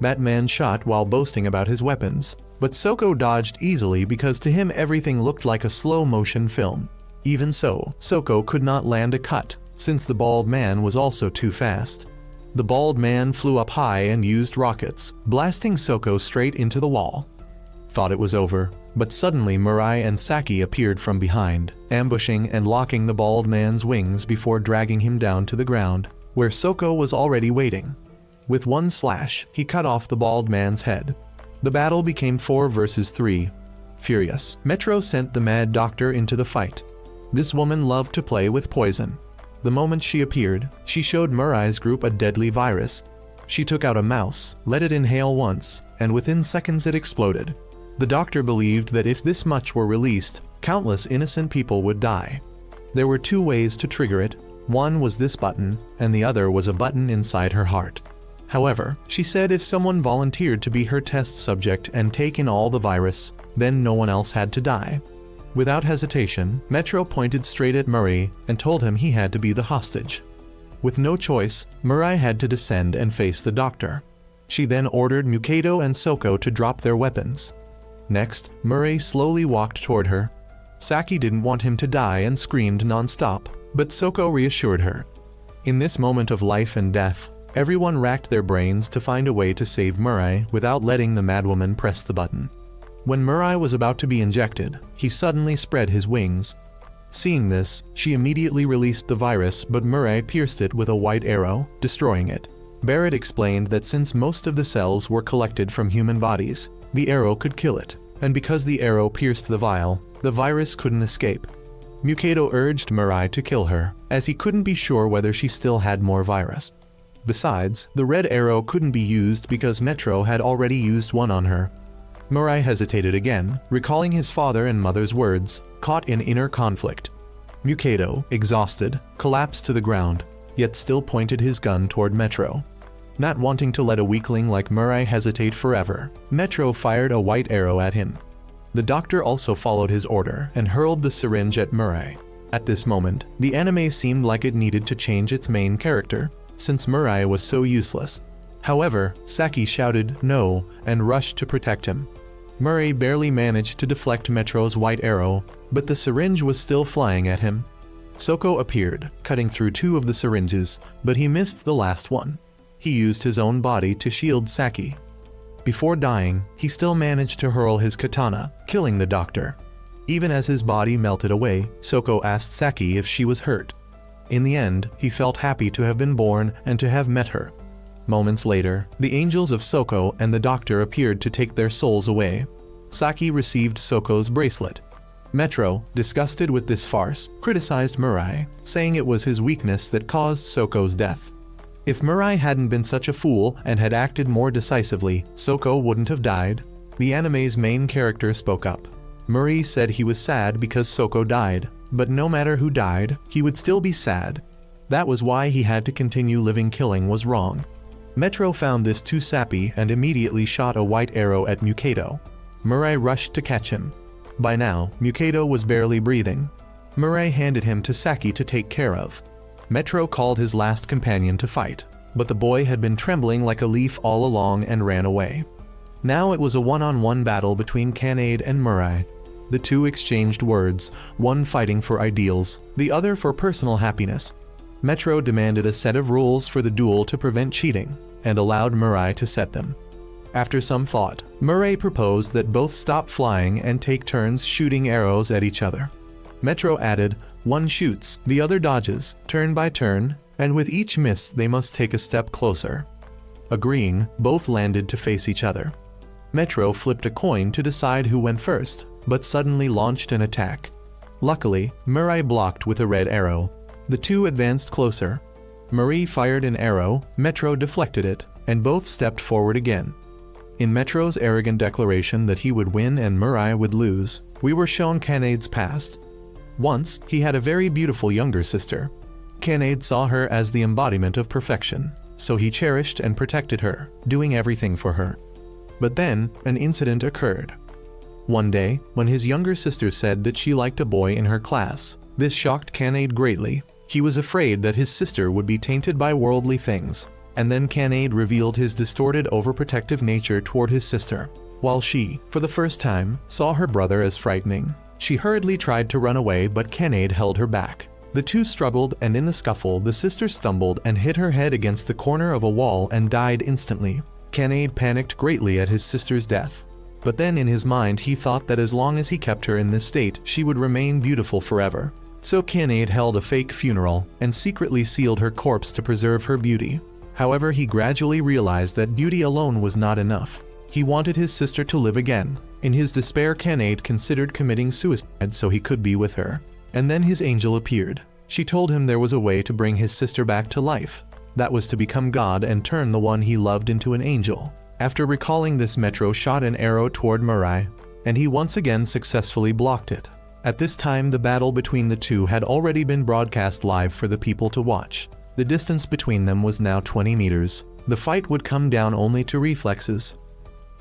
A: That man shot while boasting about his weapons, but Soko dodged easily because to him everything looked like a slow-motion film. Even so, Soko could not land a cut, since the bald man was also too fast. The bald man flew up high and used rockets, blasting Soko straight into the wall. Thought it was over, but suddenly Mirai and Saki appeared from behind, ambushing and locking the bald man's wings before dragging him down to the ground, where Soko was already waiting. With one slash, he cut off the bald man's head. The battle became 4 versus 3. Furious, Metro sent the Mad Doctor into the fight. This woman loved to play with poison. The moment she appeared, she showed Mirai's group a deadly virus. She took out a mouse, let it inhale once, and within seconds it exploded. The doctor believed that if this much were released, countless innocent people would die. There were 2 ways to trigger it. One was this button, and the other was a button inside her heart. However, she said if someone volunteered to be her test subject and take in all the virus, then no one else had to die. Without hesitation, Metro pointed straight at Murray and told him he had to be the hostage. With no choice, Mirai had to descend and face the doctor. She then ordered Mikado and Soko to drop their weapons. Next, Mirai slowly walked toward her. Saki didn't want him to die and screamed non-stop, but Soko reassured her. In this moment of life and death, everyone racked their brains to find a way to save Mirai without letting the madwoman press the button. When Mirai was about to be injected, he suddenly spread his wings. Seeing this, she immediately released the virus, but Mirai pierced it with a white arrow, destroying it. Barrett explained that since most of the cells were collected from human bodies, the arrow could kill it, and because the arrow pierced the vial, the virus couldn't escape. Mikado urged Mirai to kill her, as he couldn't be sure whether she still had more virus. Besides, the red arrow couldn't be used because Metro had already used one on her. Murai hesitated again, recalling his father and mother's words, caught in inner conflict. Mikado, exhausted, collapsed to the ground, yet still pointed his gun toward Metro. Not wanting to let a weakling like Murai hesitate forever, Metro fired a white arrow at him. The doctor also followed his order and hurled the syringe at Murai. At this moment, the anime seemed like it needed to change its main character, since Murai was so useless. However, Saki shouted no and rushed to protect him. Murai barely managed to deflect Metro's white arrow, but the syringe was still flying at him. Soko appeared, cutting through 2 of the syringes, but he missed the last one. He used his own body to shield Saki. Before dying, he still managed to hurl his katana, killing the doctor. Even as his body melted away, Soko asked Saki if she was hurt. In the end, he felt happy to have been born and to have met her. Moments later, the angels of Soko and the doctor appeared to take their souls away. Saki received Soko's bracelet. Metro, disgusted with this farce, criticized Murai, saying it was his weakness that caused Soko's death. If Murai hadn't been such a fool and had acted more decisively, Soko wouldn't have died. The anime's main character spoke up. Murai said he was sad because Soko died, but no matter who died, he would still be sad. That was why he had to continue living. Killing was wrong. Metro found this too sappy and immediately shot a white arrow at Mikado. Murai rushed to catch him. By now, Mikado was barely breathing. Murai handed him to Saki to take care of. Metro called his last companion to fight, but the boy had been trembling like a leaf all along and ran away. Now it was a one-on-one battle between Kanade and Murai. The two exchanged words, one fighting for ideals, the other for personal happiness. Metro demanded a set of rules for the duel to prevent cheating, and allowed Murai to set them. After some thought, Murai proposed that both stop flying and take turns shooting arrows at each other. Metro added, one shoots, the other dodges, turn by turn, and with each miss they must take a step closer. Agreeing, both landed to face each other. Metro flipped a coin to decide who went first, but suddenly launched an attack. Luckily, Murai blocked with a red arrow. The two advanced closer. Murai fired an arrow, Metro deflected it, and both stepped forward again. In Metro's arrogant declaration that he would win and Murai would lose, we were shown Kanade's past. Once, he had a very beautiful younger sister. Kanade saw her as the embodiment of perfection, so he cherished and protected her, doing everything for her. But then, an incident occurred. One day, when his younger sister said that she liked a boy in her class, this shocked Kanade greatly. He was afraid that his sister would be tainted by worldly things, and then Kanade revealed his distorted overprotective nature toward his sister. While she, for the first time, saw her brother as frightening, she hurriedly tried to run away, but Kanade held her back. The two struggled, and in the scuffle the sister stumbled and hit her head against the corner of a wall and died instantly. Kanade panicked greatly at his sister's death. But then in his mind he thought that as long as he kept her in this state, she would remain beautiful forever. So Kanade held a fake funeral and secretly sealed her corpse to preserve her beauty. However, he gradually realized that beauty alone was not enough. He wanted his sister to live again. In his despair, Kanade considered committing suicide so he could be with her. And then his angel appeared. She told him there was a way to bring his sister back to life. That was to become God and turn the one he loved into an angel. After recalling this, Metro shot an arrow toward Murai, and he once again successfully blocked it. At this time, the battle between the two had already been broadcast live for the people to watch. The distance between them was now 20 meters. The fight would come down only to reflexes.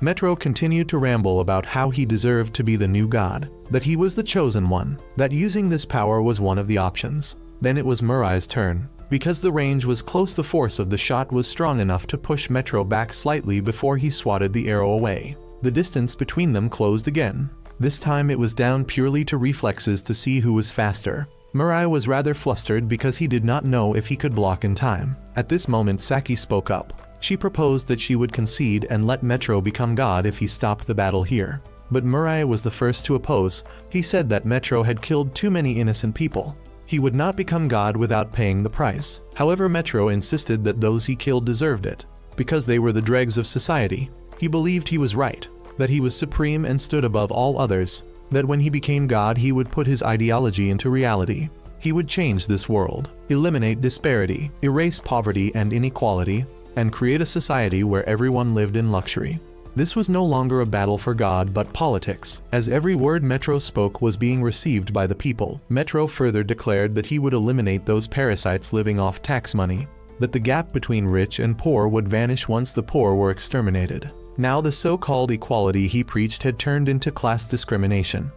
A: Metro continued to ramble about how he deserved to be the new god, that he was the chosen one, that using this power was one of the options. Then it was Murai's turn. Because the range was close, the force of the shot was strong enough to push Metro back slightly before he swatted the arrow away. The distance between them closed again. This time it was down purely to reflexes to see who was faster. Murai was rather flustered because he did not know if he could block in time. At this moment, Saki spoke up. She proposed that she would concede and let Metro become god if he stopped the battle here. But Murai was the first to oppose. He said that Metro had killed too many innocent people. He would not become god without paying the price. However, Metro insisted that those he killed deserved it, because they were the dregs of society. He believed he was right, that he was supreme and stood above all others, that when he became god he would put his ideology into reality. He would change this world, eliminate disparity, erase poverty and inequality, and create a society where everyone lived in luxury. This was no longer a battle for God but politics, as every word Metro spoke was being received by the people. Metro further declared that he would eliminate those parasites living off tax money, that the gap between rich and poor would vanish once the poor were exterminated. Now the so-called equality he preached had turned into class discrimination.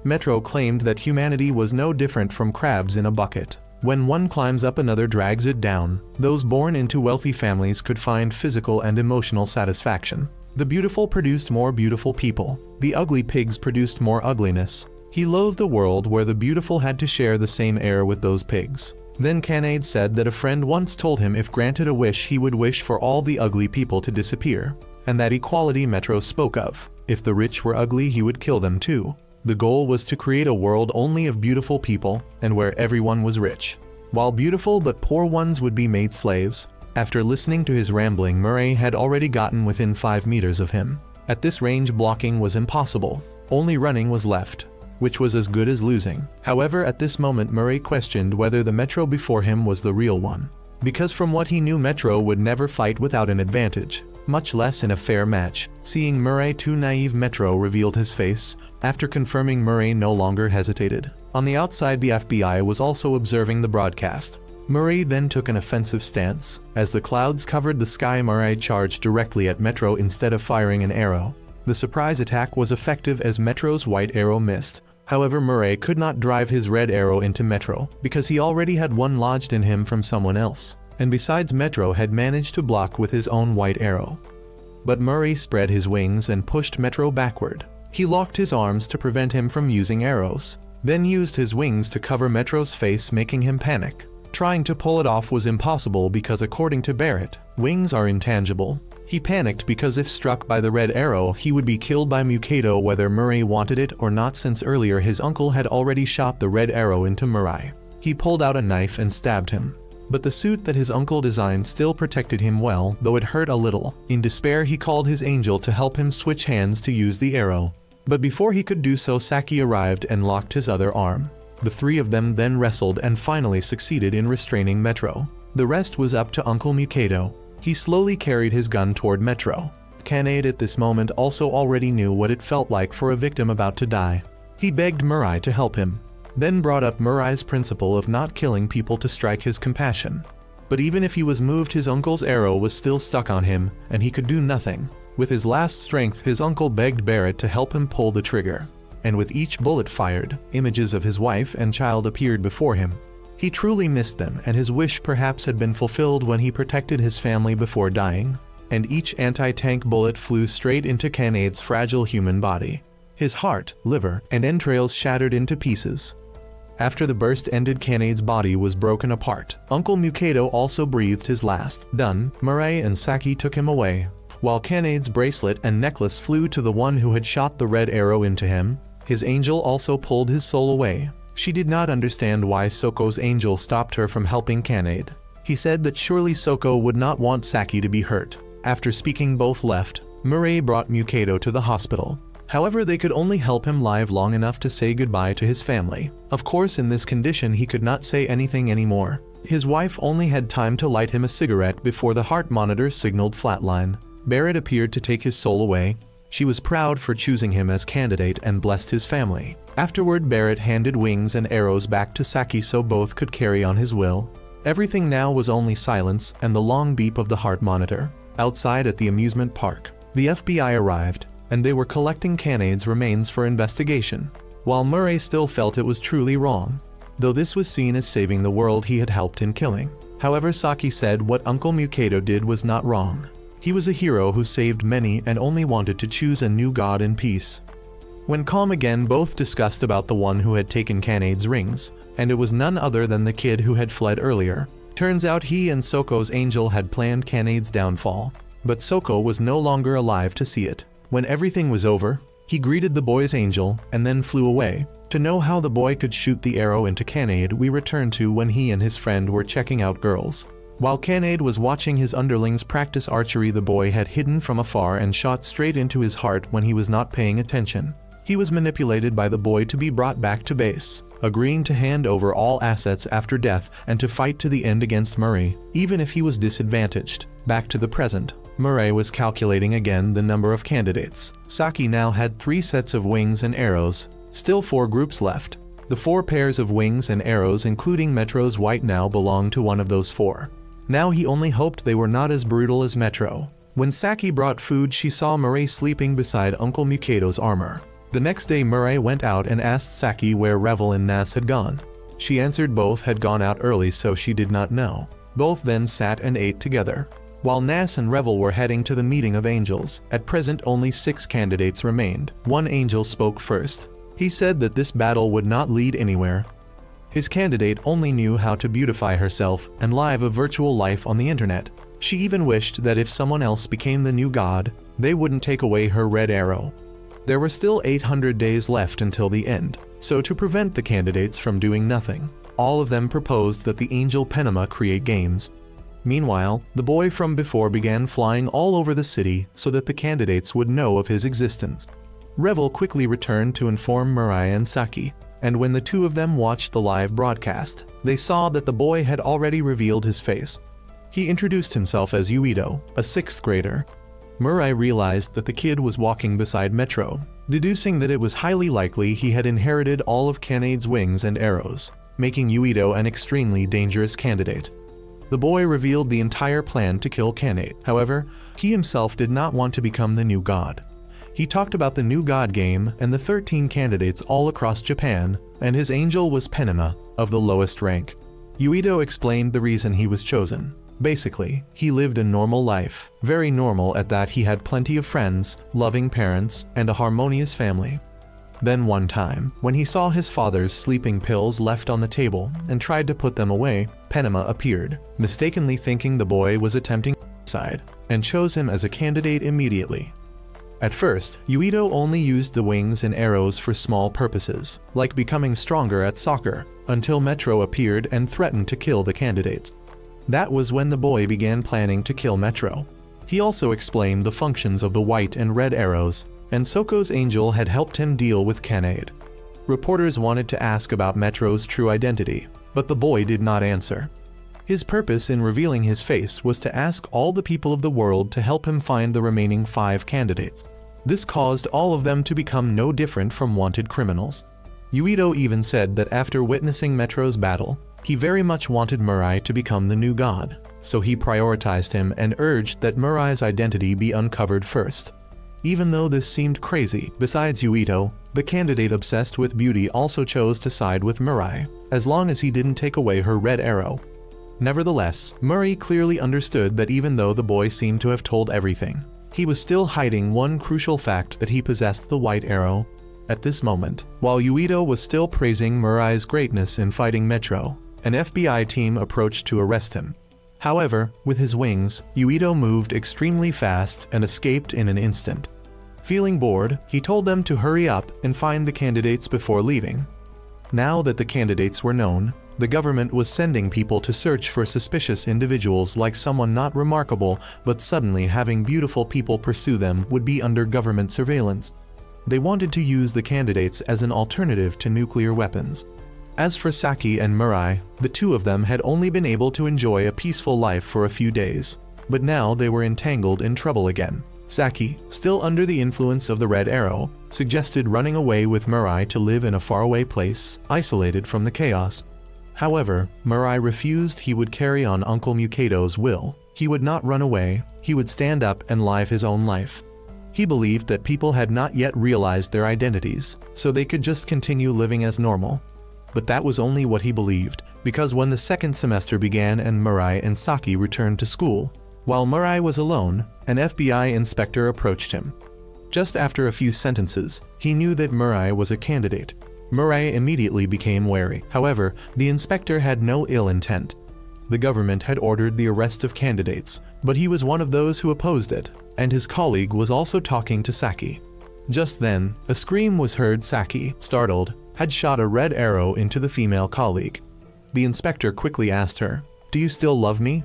A: Metro claimed that humanity was no different from crabs in a bucket. When one climbs up, another drags it down. Those born into wealthy families could find physical and emotional satisfaction. The beautiful produced more beautiful people. The ugly pigs produced more ugliness. He loathed a world where the beautiful had to share the same air with those pigs. Then Canaid said that a friend once told him if granted a wish he would wish for all the ugly people to disappear. And that equality Metro spoke of. If the rich were ugly, he would kill them too. The goal was to create a world only of beautiful people, and where everyone was rich, while beautiful but poor ones would be made slaves. After listening to his rambling, Murray had already gotten within 5 meters of him. At this range, blocking was impossible. Only running was left, which was as good as losing. However, at this moment Murray questioned whether the Metro before him was the real one. Because from what he knew, Metro would never fight without an advantage, much less in a fair match. Seeing Murray too naive, Metro revealed his face. After confirming, Murray no longer hesitated. On the outside, the FBI was also observing the broadcast. Murray then took an offensive stance. As the clouds covered the sky, Murray charged directly at Metro instead of firing an arrow. The surprise attack was effective as Metro's white arrow missed. However, Murray could not drive his red arrow into Metro, because he already had one lodged in him from someone else. And besides, Metro had managed to block with his own white arrow. But Murray spread his wings and pushed Metro backward. He locked his arms to prevent him from using arrows, then used his wings to cover Metro's face, making him panic. Trying to pull it off was impossible because, according to Barrett, wings are intangible. He panicked because if struck by the red arrow, he would be killed by Mikado whether Murray wanted it or not, since earlier his uncle had already shot the red arrow into Murray. He pulled out a knife and stabbed him. But the suit that his uncle designed still protected him well, though it hurt a little. In despair, he called his angel to help him switch hands to use the arrow. But before he could do so, Saki arrived and locked his other arm. The three of them then wrestled and finally succeeded in restraining Metro. The rest was up to Uncle Mikado. He slowly carried his gun toward Metro. Canaid at this moment also already knew what it felt like for a victim about to die. He begged Murray to help him, then brought up Murray's principle of not killing people to strike his compassion. But even if he was moved, his uncle's arrow was still stuck on him, and he could do nothing. With his last strength, his uncle begged Barrett to help him pull the trigger. And with each bullet fired, images of his wife and child appeared before him. He truly missed them, and his wish perhaps had been fulfilled when he protected his family before dying. And each anti-tank bullet flew straight into Canaid's fragile human body. His heart, liver, and entrails shattered into pieces. After the burst ended, Canaid's body was broken apart. Uncle Mikado also breathed his last. Done, Murray and Saki took him away, while Canaid's bracelet and necklace flew to the one who had shot the red arrow into him. His angel also pulled his soul away. She did not understand why Soko's angel stopped her from helping Canaid. He said that surely Soko would not want Saki to be hurt. After speaking, both left. Murray brought Mikado to the hospital. However, they could only help him live long enough to say goodbye to his family. Of course, in this condition he could not say anything anymore. His wife only had time to light him a cigarette before the heart monitor signaled flatline. Barrett appeared to take his soul away. She was proud for choosing him as candidate and blessed his family. Afterward, Barrett handed wings and arrows back to Saki so both could carry on his will. Everything now was only silence and the long beep of the heart monitor. Outside at the amusement park, the FBI arrived, and they were collecting Canaid's remains for investigation, while Murray still felt it was truly wrong, though this was seen as saving the world he had helped in killing. However, Saki said what Uncle Mikado did was not wrong. He was a hero who saved many and only wanted to choose a new god in peace. When calm again, both discussed about the one who had taken Canaid's rings, and it was none other than the kid who had fled earlier. Turns out he and Soko's angel had planned Canaid's downfall, but Soko was no longer alive to see it. When everything was over, he greeted the boy's angel and then flew away. To know how the boy could shoot the arrow into Canaid, we return to when he and his friend were checking out girls. While Canaid was watching his underlings practice archery, the boy had hidden from afar and shot straight into his heart when he was not paying attention. He was manipulated by the boy to be brought back to base, agreeing to hand over all assets after death and to fight to the end against Murray, even if he was disadvantaged. Back to the present, Murray was calculating again the number of candidates. Saki now had 3 sets of wings and arrows, still 4 groups left. The 4 pairs of wings and arrows including Metro's white now belonged to one of those 4. Now he only hoped they were not as brutal as Metro. When Saki brought food, she saw Murray sleeping beside Uncle Mukado's armor. The next day Murray went out and asked Saki where Revel and Nas had gone. She answered both had gone out early, so she did not know. Both then sat and ate together. While Nas and Revel were heading to the meeting of angels, at present only 6 candidates remained. One angel spoke first. He said that this battle would not lead anywhere. His candidate only knew how to beautify herself and live a virtual life on the internet. She even wished that if someone else became the new god, they wouldn't take away her red arrow. There were still 800 days left until the end, so to prevent the candidates from doing nothing, all of them proposed that the angel Penema create games. Meanwhile, the boy from before began flying all over the city so that the candidates would know of his existence. Revel quickly returned to inform Murray and Saki, and when the 2 of them watched the live broadcast, they saw that the boy had already revealed his face. He introduced himself as Yuito, a 6th grader. Murray realized that the kid was walking beside Metro, deducing that it was highly likely he had inherited all of Kanade's wings and arrows, making Yuito an extremely dangerous candidate. The boy revealed the entire plan to kill Kanade. However, he himself did not want to become the new god. He talked about the new god game and the 13 candidates all across Japan, and his angel was Penema, of the lowest rank. Yuito explained the reason he was chosen. Basically, he lived a normal life, very normal at that. He had plenty of friends, loving parents, and a harmonious family. Then one time, when he saw his father's sleeping pills left on the table and tried to put them away, Penema appeared, mistakenly thinking the boy was attempting suicide, and chose him as a candidate immediately. At first, Yuito only used the wings and arrows for small purposes, like becoming stronger at soccer, until Metro appeared and threatened to kill the candidates. That was when the boy began planning to kill Metro. He also explained the functions of the white and red arrows, and Soko's angel had helped him deal with Kanade. Reporters wanted to ask about Metro's true identity, but the boy did not answer. His purpose in revealing his face was to ask all the people of the world to help him find the remaining 5 candidates. This caused all of them to become no different from wanted criminals. Yuito even said that after witnessing Metro's battle, he very much wanted Murray to become the new god, so he prioritized him and urged that Murray's identity be uncovered first. Even though this seemed crazy, besides Yuito, the candidate obsessed with beauty also chose to side with Murray, as long as he didn't take away her red arrow. Nevertheless, Murray clearly understood that even though the boy seemed to have told everything, he was still hiding one crucial fact, that he possessed the white arrow. At this moment, while Yuito was still praising Murray's greatness in fighting Metro, an FBI team approached to arrest him. However, with his wings, Yuito moved extremely fast and escaped in an instant. Feeling bored, he told them to hurry up and find the candidates before leaving. Now that the candidates were known, the government was sending people to search for suspicious individuals, like someone not remarkable but suddenly having beautiful people pursue them would be under government surveillance. They wanted to use the candidates as an alternative to nuclear weapons. As for Saki and Murray, the 2 of them had only been able to enjoy a peaceful life for a few days, but now they were entangled in trouble again. Saki, still under the influence of the red arrow, suggested running away with Murray to live in a faraway place, isolated from the chaos. However, Murray refused. He would carry on Uncle Mukado's will. He would not run away, he would stand up and live his own life. He believed that people had not yet realized their identities, so they could just continue living as normal. But that was only what he believed, because when the 2nd semester began and Murray and Saki returned to school, while Murray was alone, an FBI inspector approached him. Just after a few sentences, he knew that Murray was a candidate. Murray immediately became wary. However, the inspector had no ill intent. The government had ordered the arrest of candidates, but he was one of those who opposed it, and his colleague was also talking to Saki. Just then, a scream was heard. Saki, startled, had shot a red arrow into the female colleague. The inspector quickly asked her, "Do you still love me?"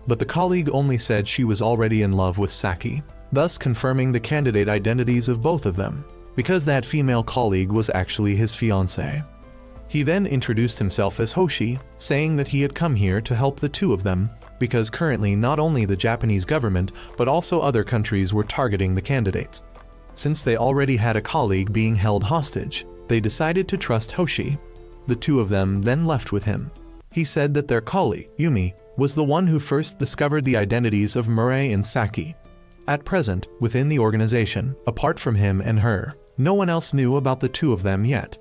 A: But the colleague only said she was already in love with Saki, thus confirming the candidate identities of both of them. because that female colleague was actually his fiancée. He then introduced himself as Hoshi, saying that he had come here to help the two of them, because currently not only the Japanese government but also other countries were targeting the candidates. Since they already had a colleague being held hostage, they decided to trust Hoshi. The two of them then left with him. He said that their colleague, Yumi, was the one who first discovered the identities of Murray and Saki. At present, within the organization, apart from him and her, no one else knew about the two of them yet.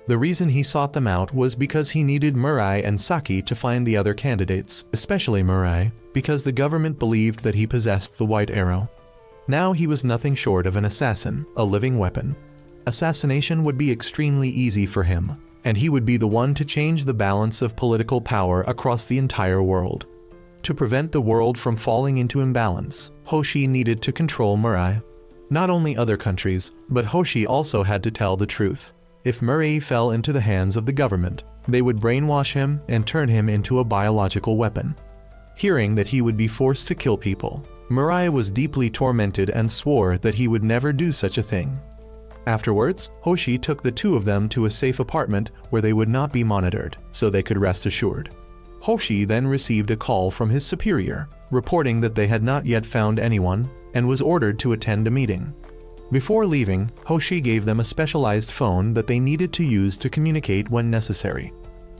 A: The reason he sought them out was because he needed Murray and Saki to find the other candidates, especially Murray, because the government believed that he possessed the white arrow. Now he was nothing short of an assassin, a living weapon. Assassination would be extremely easy for him, and he would be the one to change the balance of political power across the entire world. To prevent the world from falling into imbalance, Hoshi needed to control Murray. Not only other countries, but Hoshi also had to tell the truth. If Murray fell into the hands of the government, they would brainwash him and turn him into a biological weapon. Hearing that he would be forced to kill people, Murray was deeply tormented and swore that he would never do such a thing. Afterwards, Hoshi took the two of them to a safe apartment where they would not be monitored, so they could rest assured. Hoshi then received a call from his superior, reporting that they had not yet found anyone, and was ordered to attend a meeting. Before leaving, Hoshi gave them a specialized phone that they needed to use to communicate when necessary.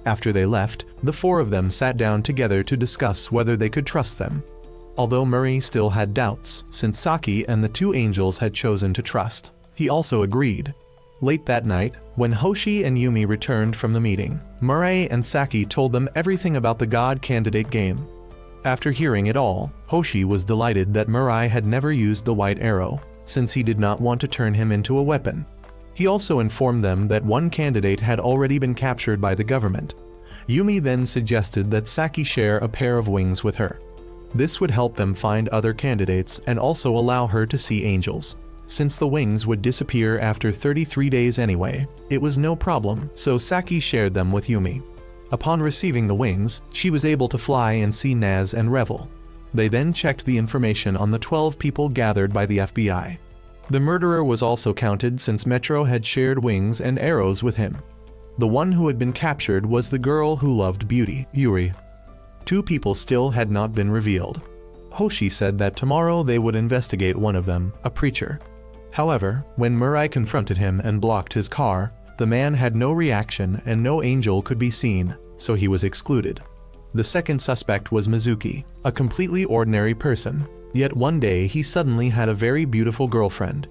A: After they left, the four of them sat down together to discuss whether they could trust them. Although Murray still had doubts, since Saki and the two angels had chosen to trust, he also agreed. Late that night, when Hoshi and Yumi returned from the meeting, Murray and Saki told them everything about the God Candidate game. After hearing it all, Hoshi was delighted that Murray had never used the white arrow, since he did not want to turn him into a weapon. He also informed them that one candidate had already been captured by the government. Yumi then suggested that Saki share a pair of wings with her. This would help them find other candidates and also allow her to see angels. Since the wings would disappear after 33 days anyway, it was no problem, so Saki shared them with Yumi. Upon receiving the wings, she was able to fly and see Naz and Revel. They then checked the information on the 12 people gathered by the FBI. The murderer was also counted since Metro had shared wings and arrows with him. The one who had been captured was the girl who loved beauty, Yuri. Two people still had not been revealed. Hoshi said that tomorrow they would investigate one of them, a preacher. However, when Murray confronted him and blocked his car, the man had no reaction and no angel could be seen, so he was excluded. The second suspect was Mizuki, a completely ordinary person, yet one day he suddenly had a very beautiful girlfriend.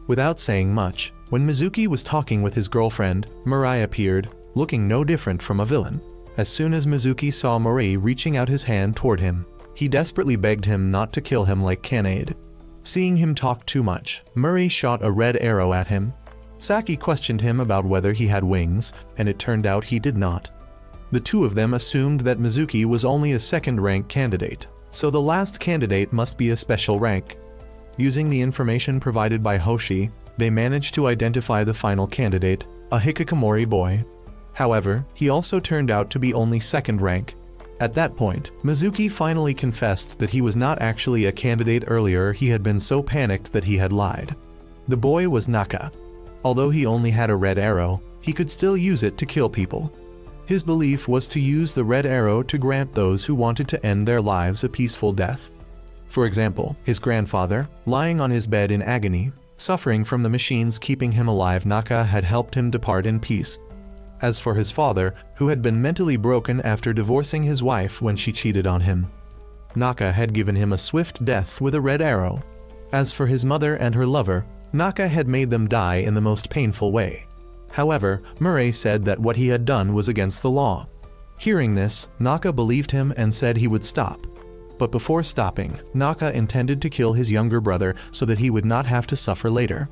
A: Without saying much, when Mizuki was talking with his girlfriend, Murray appeared, looking no different from a villain. As soon as Mizuki saw Murray reaching out his hand toward him, he desperately begged him not to kill him like Kanade. Seeing him talk too much, Murray shot a red arrow at him. Saki questioned him about whether he had wings, and it turned out he did not. The two of them assumed that Mizuki was only a second-rank candidate, so the last candidate must be a special rank. Using the information provided by Hoshi, they managed to identify the final candidate, a hikikomori boy. However, he also turned out to be only second rank. At that point, Mizuki finally confessed that he was not actually a candidate earlier. He had been so panicked that he had lied. The boy was Naka. Although he only had a red arrow, he could still use it to kill people. His belief was to use the red arrow to grant those who wanted to end their lives a peaceful death. For example, his grandfather, lying on his bed in agony, suffering from the machines keeping him alive, Naka had helped him depart in peace. As for his father, who had been mentally broken after divorcing his wife when she cheated on him, Naka had given him a swift death with a red arrow. As for his mother and her lover, Naka had made them die in the most painful way. However, Murray said that what he had done was against the law. Hearing this, Naka believed him and said he would stop. But before stopping, Naka intended to kill his younger brother so that he would not have to suffer later.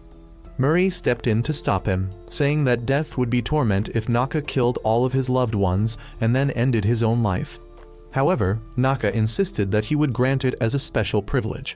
A: Murray stepped in to stop him, saying that death would be torment if Naka killed all of his loved ones and then ended his own life. However, Naka insisted that he would grant it as a special privilege.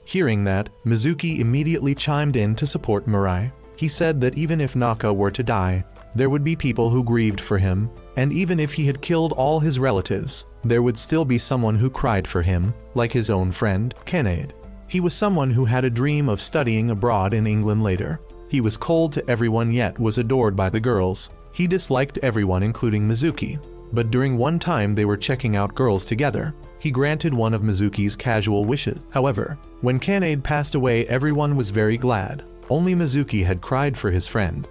A: Hearing that, Mizuki immediately chimed in to support Murray. He said that even if Naka were to die, there would be people who grieved for him, and even if he had killed all his relatives, there would still be someone who cried for him, like his own friend, Kanade. He was someone who had a dream of studying abroad in England later. He was cold to everyone yet was adored by the girls. He disliked everyone including Mizuki. But during one time they were checking out girls together. He granted one of Mizuki's casual wishes. However, when Kanade passed away, everyone was very glad. Only Mizuki had cried for his friend.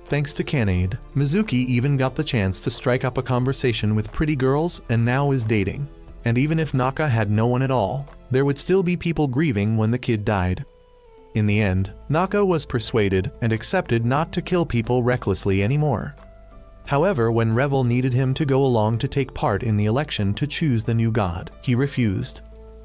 A: Thanks to Kanade, Mizuki even got the chance to strike up a conversation with pretty girls and now is dating. And even if Naka had no one at all, there would still be people grieving when the kid died. In the end, Naka was persuaded and accepted not to kill people recklessly anymore. However, when Revel needed him to go along to take part in the election to choose the new god, he refused.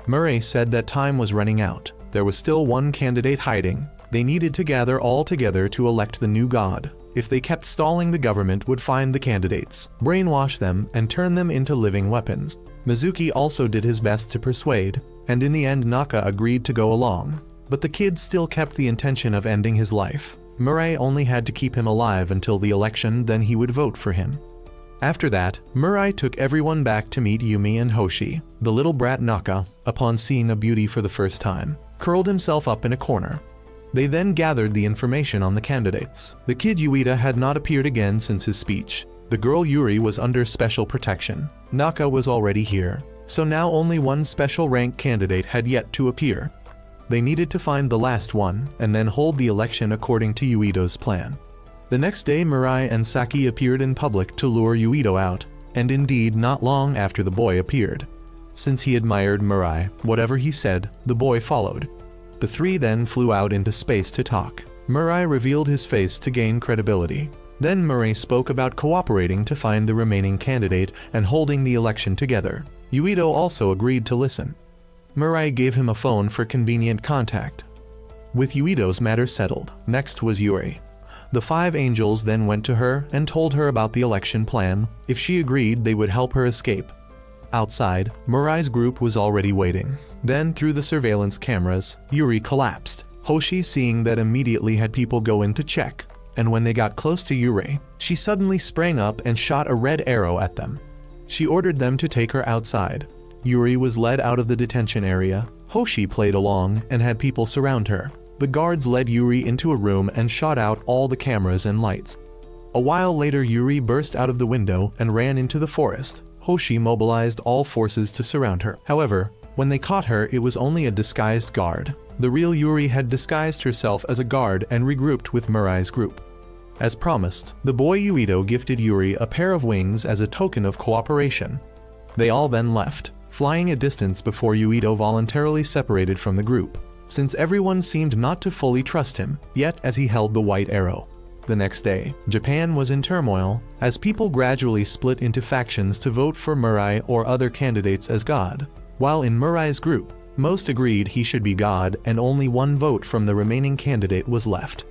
A: Murray said that time was running out. There was still one candidate hiding. They needed to gather all together to elect the new god. If they kept stalling, the government would find the candidates, brainwash them, and turn them into living weapons. Mizuki also did his best to persuade, and in the end Naka agreed to go along. But the kid still kept the intention of ending his life. Murray only had to keep him alive until the election, then he would vote for him. After that, Murray took everyone back to meet Yumi and Hoshi. The little brat Naka, upon seeing a beauty for the first time, curled himself up in a corner. They then gathered the information on the candidates. The kid Yuita had not appeared again since his speech. The girl Yuri was under special protection. Naka was already here, so now only one special rank candidate had yet to appear. They needed to find the last one, and then hold the election according to Yuito's plan. The next day Mirai and Saki appeared in public to lure Yuito out, and indeed not long after the boy appeared. Since he admired Mirai, whatever he said, the boy followed. The three then flew out into space to talk. Mirai revealed his face to gain credibility. Then Mirai spoke about cooperating to find the remaining candidate and holding the election together. Yuito also agreed to listen. Mirai gave him a phone for convenient contact. With Yuito's matter settled, next was Yuri. The 5 angels then went to her and told her about the election plan. If she agreed, they would help her escape. Outside, Mirai's group was already waiting. Then, through the surveillance cameras, Yuri collapsed. Hoshi, seeing that, immediately had people go in to check. And when they got close to Yuri, she suddenly sprang up and shot a red arrow at them. She ordered them to take her outside. Yuri was led out of the detention area. Hoshi played along and had people surround her. The guards led Yuri into a room and shot out all the cameras and lights. A while later, Yuri burst out of the window and ran into the forest. Hoshi mobilized all forces to surround her. However, when they caught her, it was only a disguised guard. The real Yuri had disguised herself as a guard and regrouped with Mirai's group. As promised, the boy Yuito gifted Yuri a pair of wings as a token of cooperation. They all then left, flying a distance before Yuito voluntarily separated from the group, since everyone seemed not to fully trust him, yet as he held the white arrow. The next day, Japan was in turmoil, as people gradually split into factions to vote for Mirai or other candidates as god. While in Mirai's group, most agreed he should be god and only one vote from the remaining candidate was left.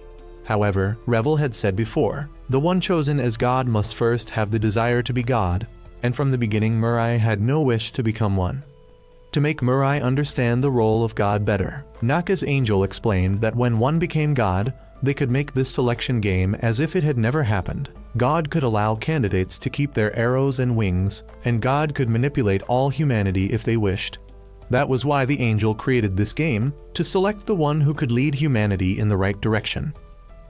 A: However, Revel had said before, the one chosen as god must first have the desire to be god, and from the beginning Mirai had no wish to become one. To make Mirai understand the role of god better, Naka's angel explained that when one became god, they could make this selection game as if it had never happened. God could allow candidates to keep their arrows and wings, and God could manipulate all humanity if they wished. That was why the angel created this game, to select the one who could lead humanity in the right direction.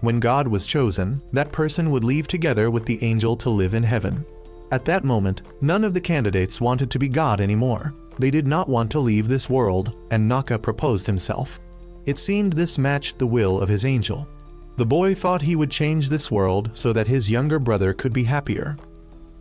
A: When God was chosen, that person would leave together with the angel to live in heaven. At that moment, none of the candidates wanted to be God anymore. They did not want to leave this world, and Naka proposed himself. It seemed this matched the will of his angel. The boy thought he would change this world so that his younger brother could be happier.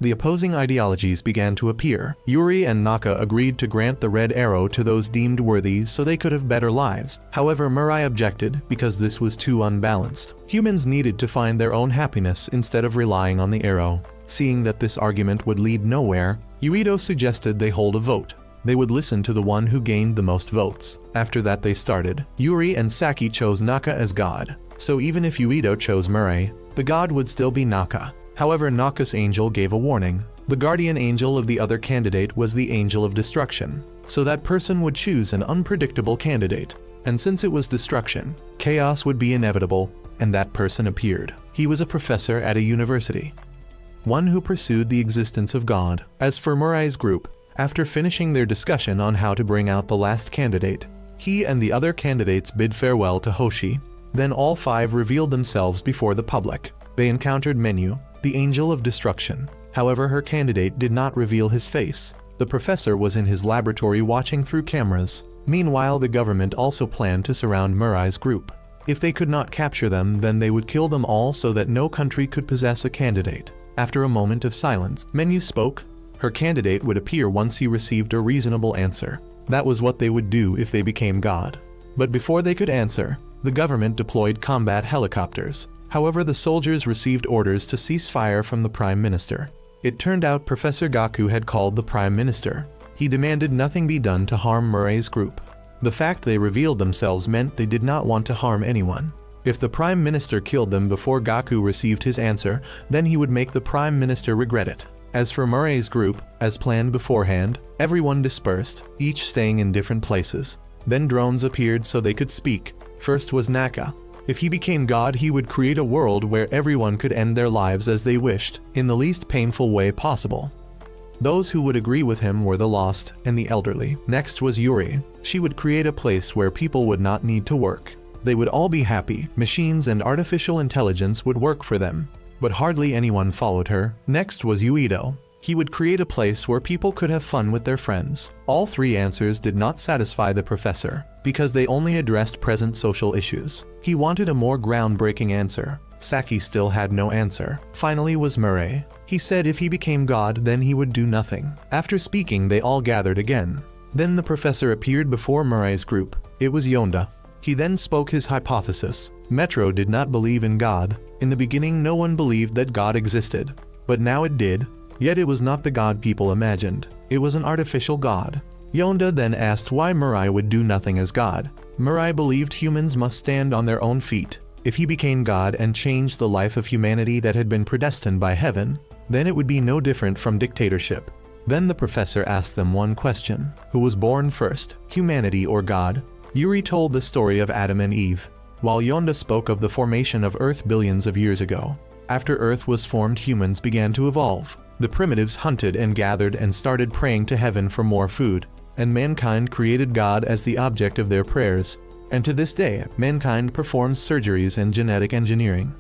A: The opposing ideologies began to appear. Yuri and Naka agreed to grant the red arrow to those deemed worthy so they could have better lives. However, Mirai objected because this was too unbalanced. Humans needed to find their own happiness instead of relying on the arrow. Seeing that this argument would lead nowhere, Yuito suggested they hold a vote. They would listen to the one who gained the most votes. After that they started. Yuri and Saki chose Naka as god. So even if Yuito chose Mirai, the god would still be Naka. However, Naka's angel gave a warning. The guardian angel of the other candidate was the angel of destruction. So that person would choose an unpredictable candidate. And since it was destruction, chaos would be inevitable, and that person appeared. He was a professor at a university. One who pursued the existence of God. As for Mirai's group, after finishing their discussion on how to bring out the last candidate, he and the other candidates bid farewell to Hoshi. Then all 5 revealed themselves before the public. They encountered Menu, the angel of destruction. However, her candidate did not reveal his face. The professor was in his laboratory watching through cameras. Meanwhile, the government also planned to surround Murray's group. If they could not capture them, then they would kill them all so that no country could possess a candidate. After a moment of silence, Menu spoke. Her candidate would appear once he received a reasonable answer. That was what they would do if they became God. But before they could answer, the government deployed combat helicopters. However, the soldiers received orders to cease fire from the Prime Minister. It turned out Professor Gaku had called the Prime Minister. He demanded nothing be done to harm Murray's group. The fact they revealed themselves meant they did not want to harm anyone. If the Prime Minister killed them before Gaku received his answer, then he would make the Prime Minister regret it. As for Murray's group, as planned beforehand, everyone dispersed, each staying in different places. Then drones appeared so they could speak. First was Naka. If he became God, he would create a world where everyone could end their lives as they wished, in the least painful way possible. Those who would agree with him were the lost and the elderly. Next was Yuri. She would create a place where people would not need to work. They would all be happy. Machines and artificial intelligence would work for them. But hardly anyone followed her. Next was Yuito. He would create a place where people could have fun with their friends. All 3 answers did not satisfy the professor, because they only addressed present social issues. He wanted a more groundbreaking answer. Saki still had no answer. Finally was Murray. He said if he became God, then he would do nothing. After speaking, they all gathered again. Then the professor appeared before Murray's group. It was Yonda. He then spoke his hypothesis. Metro did not believe in God. In the beginning, no one believed that God existed. But now it did. Yet it was not the God people imagined. It was an artificial God. Yonda then asked why Murray would do nothing as God. Murray believed humans must stand on their own feet. If he became God and changed the life of humanity that had been predestined by heaven, then it would be no different from dictatorship. Then the professor asked them one question. Who was born first, humanity or God? Yuri told the story of Adam and Eve, while Yonda spoke of the formation of Earth billions of years ago. After Earth was formed, humans began to evolve. The primitives hunted and gathered and started praying to heaven for more food, and mankind created God as the object of their prayers. And to this day, mankind performs surgeries and genetic engineering.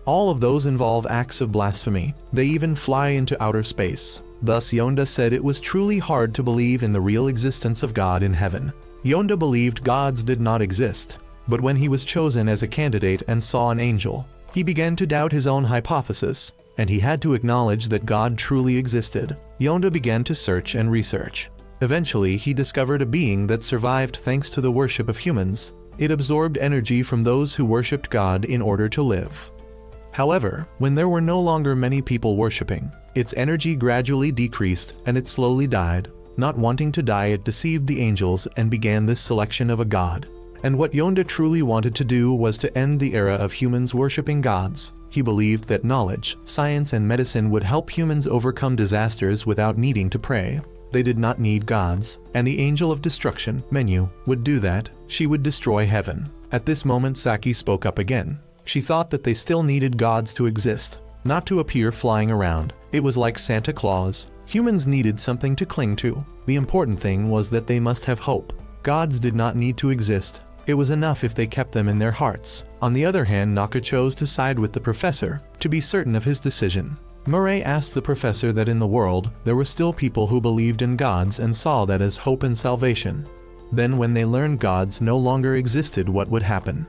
A: All of those involve acts of blasphemy. They even fly into outer space. Thus Yonda said it was truly hard to believe in the real existence of God in heaven. Yonda believed gods did not exist, but when he was chosen as a candidate and saw an angel, he began to doubt his own hypothesis, and he had to acknowledge that God truly existed. Yonda began to search and research. Eventually, he discovered a being that survived thanks to the worship of humans. It absorbed energy from those who worshipped God in order to live. However, when there were no longer many people worshipping, its energy gradually decreased and it slowly died. Not wanting to die, it deceived the angels and began this selection of a god. And what Yonda truly wanted to do was to end the era of humans worshipping gods. He believed that knowledge, science, and medicine would help humans overcome disasters without needing to pray. They did not need gods, and the angel of destruction, Menu, would do that. She would destroy heaven. At this moment, Saki spoke up again. She thought that they still needed gods to exist, not to appear flying around. It was like Santa Claus. Humans needed something to cling to. The important thing was that they must have hope. Gods did not need to exist. It was enough if they kept them in their hearts. On the other hand, Naka chose to side with the professor, to be certain of his decision. Murray asked the professor that in the world, there were still people who believed in gods and saw that as hope and salvation. Then when they learned gods no longer existed, what would happen?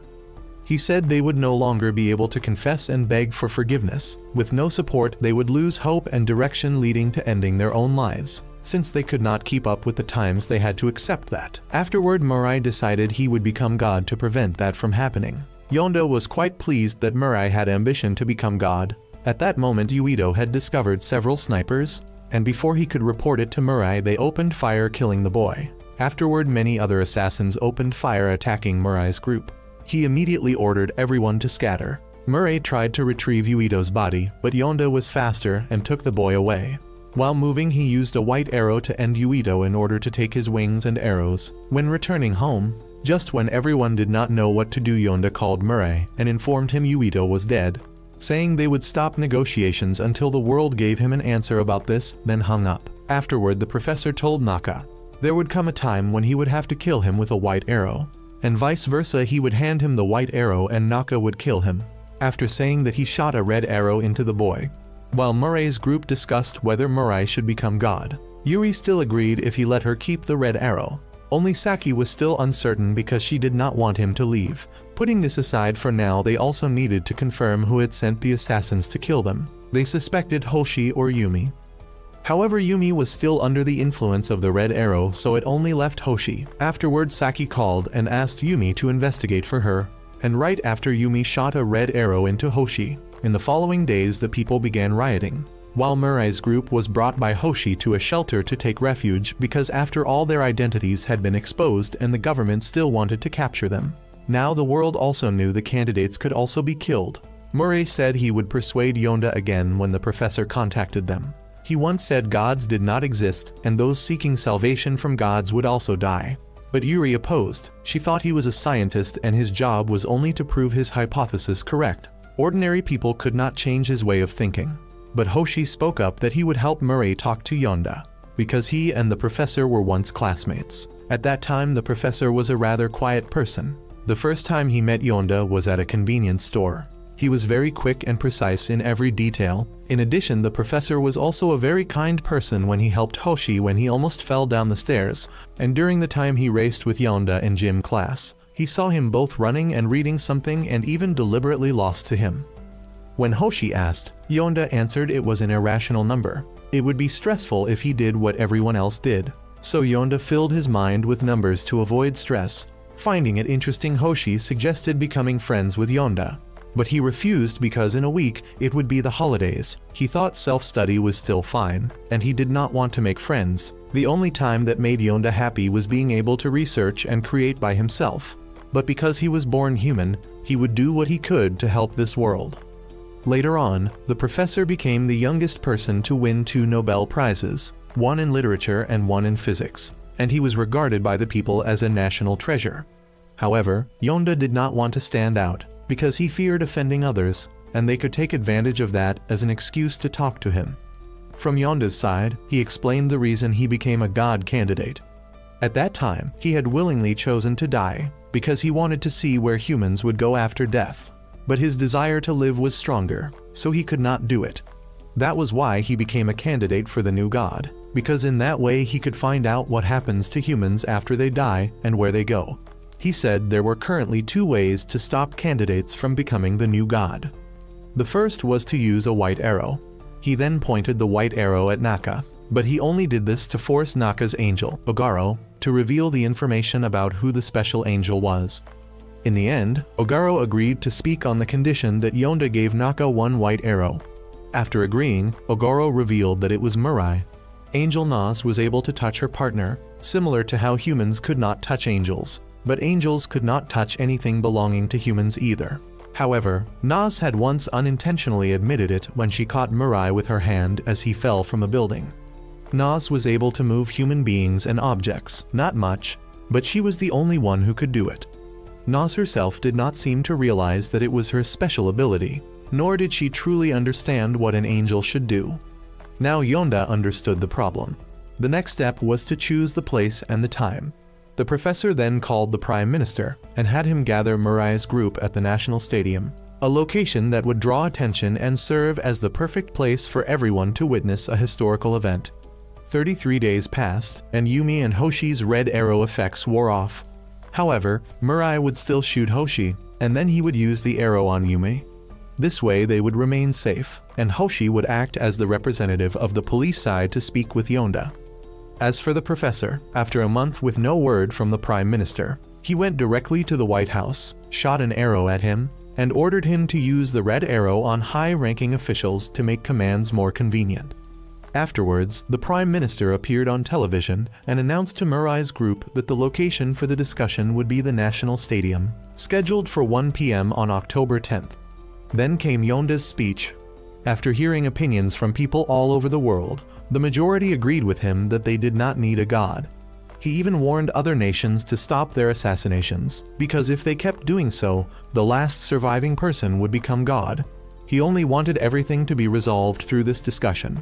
A: He said they would no longer be able to confess and beg for forgiveness. With no support, they would lose hope and direction, leading to ending their own lives. Since they could not keep up with the times, they had to accept that. Afterward, Murray decided he would become God to prevent that from happening. Yonda was quite pleased that Murray had ambition to become God. At that moment, Yuito had discovered several snipers, and before he could report it to Murray, they opened fire, killing the boy. Afterward, many other assassins opened fire, attacking Murray's group. He immediately ordered everyone to scatter. Murray tried to retrieve Yuito's body, but Yonda was faster and took the boy away. While moving, he used a white arrow to end Yuito in order to take his wings and arrows. When returning home, just when everyone did not know what to do, Yonda called Murray and informed him Yuito was dead, saying they would stop negotiations until the world gave him an answer about this, then hung up. Afterward, the professor told Naka there would come a time when he would have to kill him with a white arrow. and vice versa. He would hand him the white arrow and Naka would kill him, after saying that he shot a red arrow into the boy. While Murray's group discussed whether Murray should become god, Yuri still agreed if he let her keep the red arrow. Only Saki was still uncertain because she did not want him to leave. Putting this aside for now, they also needed to confirm who had sent the assassins to kill them. They suspected Hoshi or Yumi. However, Yumi was still under the influence of the red arrow, so it only left Hoshi. Afterward, Saki called and asked Yumi to investigate for her, and right after Yumi shot a red arrow into Hoshi. In the following days, the people began rioting, while Murray's group was brought by Hoshi to a shelter to take refuge because after all their identities had been exposed and the government still wanted to capture them. Now the world also knew the candidates could also be killed. Murray said he would persuade Yonda again when the professor contacted them. He once said gods did not exist and those seeking salvation from gods would also die. But Yuri opposed. She thought he was a scientist and his job was only to prove his hypothesis correct. Ordinary people could not change his way of thinking. But Hoshi spoke up that he would help Murray talk to Yonda, because he and the professor were once classmates. At that time, the professor was a rather quiet person. The first time he met Yonda was at a convenience store. He was very quick and precise in every detail. In addition, the professor was also a very kind person when he helped Hoshi when he almost fell down the stairs, and during the time he raced with Yonda in gym class. He saw him both running and reading something and even deliberately lost to him. When Hoshi asked, Yonda answered it was an irrational number. It would be stressful if he did what everyone else did. So Yonda filled his mind with numbers to avoid stress. Finding it interesting, Hoshi suggested becoming friends with Yonda. But he refused because in a week it would be the holidays. He thought self-study was still fine, and he did not want to make friends. The only time that made Yonda happy was being able to research and create by himself. But because he was born human, he would do what he could to help this world. Later on, the professor became the youngest person to win 2 Nobel Prizes, one in literature and one in physics, and he was regarded by the people as a national treasure. However, Yonda did not want to stand out, because he feared offending others, and they could take advantage of that as an excuse to talk to him. From Yonda's side, he explained the reason he became a god candidate. At that time, he had willingly chosen to die, because he wanted to see where humans would go after death. But his desire to live was stronger, so he could not do it. That was why he became a candidate for the new god, because in that way he could find out what happens to humans after they die and where they go. He said there were currently 2 ways to stop candidates from becoming the new god. The first was to use a white arrow. He then pointed the white arrow at Naka, but he only did this to force Naka's angel, Ogaro, to reveal the information about who the special angel was. In the end, Ogaro agreed to speak on the condition that Yonda gave Naka 1 white arrow. After agreeing, Ogaro revealed that it was Murray. Angel Nas was able to touch her partner, similar to how humans could not touch angels, but angels could not touch anything belonging to humans either. However, Nas had once unintentionally admitted it when she caught Murray with her hand as he fell from a building. Nas was able to move human beings and objects, not much, but she was the only one who could do it. Nas herself did not seem to realize that it was her special ability, nor did she truly understand what an angel should do. Now Yonda understood the problem. The next step was to choose the place and the time. The professor then called the Prime Minister and had him gather Murray's group at the National Stadium, a location that would draw attention and serve as the perfect place for everyone to witness a historical event. 33 days passed, and Yumi and Hoshi's red arrow effects wore off. However, Murray would still shoot Hoshi, and then he would use the arrow on Yumi. This way they would remain safe, and Hoshi would act as the representative of the police side to speak with Yonda. As for the professor, after a month with no word from the Prime Minister, he went directly to the White House, shot an arrow at him, and ordered him to use the red arrow on high-ranking officials to make commands more convenient. Afterwards, the Prime Minister appeared on television and announced to Murray's group that the location for the discussion would be the National Stadium, scheduled for 1 p.m. on October 10th. Then came Yonda's speech. After hearing opinions from people all over the world, the majority agreed with him that they did not need a god. He even warned other nations to stop their assassinations, because if they kept doing so, the last surviving person would become god. He only wanted everything to be resolved through this discussion.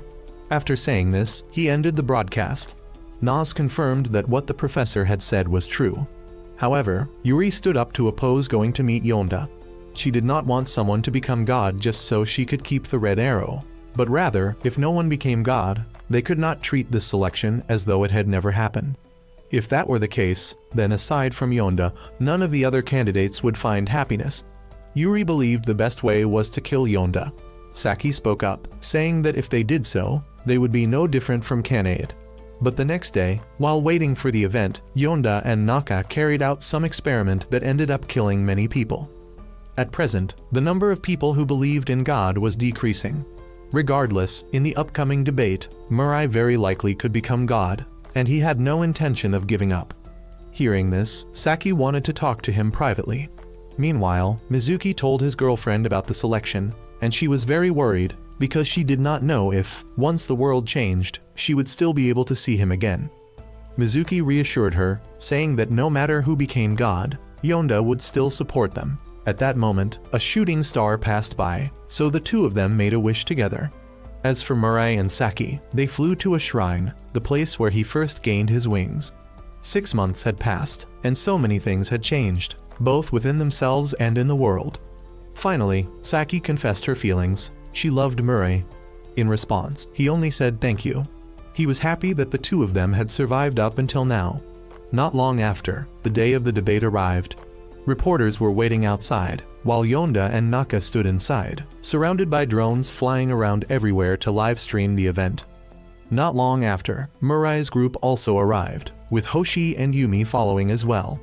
A: After saying this, he ended the broadcast. Nas confirmed that what the professor had said was true. However, Yuri stood up to oppose going to meet Yonda. She did not want someone to become god just so she could keep the red arrow, but rather, if no one became god, they could not treat this selection as though it had never happened. If that were the case, then aside from Yonda, none of the other candidates would find happiness. Yuri believed the best way was to kill Yonda. Saki spoke up, saying that if they did so, they would be no different from Kanaid. But the next day, while waiting for the event, Yonda and Naka carried out some experiment that ended up killing many people. At present, the number of people who believed in God was decreasing. Regardless, in the upcoming debate, Murai very likely could become god, and he had no intention of giving up. Hearing this, Saki wanted to talk to him privately. Meanwhile, Mizuki told his girlfriend about the selection, and she was very worried because she did not know if, once the world changed, she would still be able to see him again. Mizuki reassured her, saying that no matter who became god, Yonda would still support them. At that moment, a shooting star passed by, so the two of them made a wish together. As for Murai and Saki, they flew to a shrine, the place where he first gained his wings. 6 months had passed, and so many things had changed, both within themselves and in the world. Finally, Saki confessed her feelings. She loved Murai. In response, he only said thank you. He was happy that the two of them had survived up until now. Not long after, the day of the debate arrived. Reporters were waiting outside, while Yonda and Naka stood inside, surrounded by drones flying around everywhere to live stream the event. Not long after, Murai's group also arrived, with Hoshi and Yumi following as well.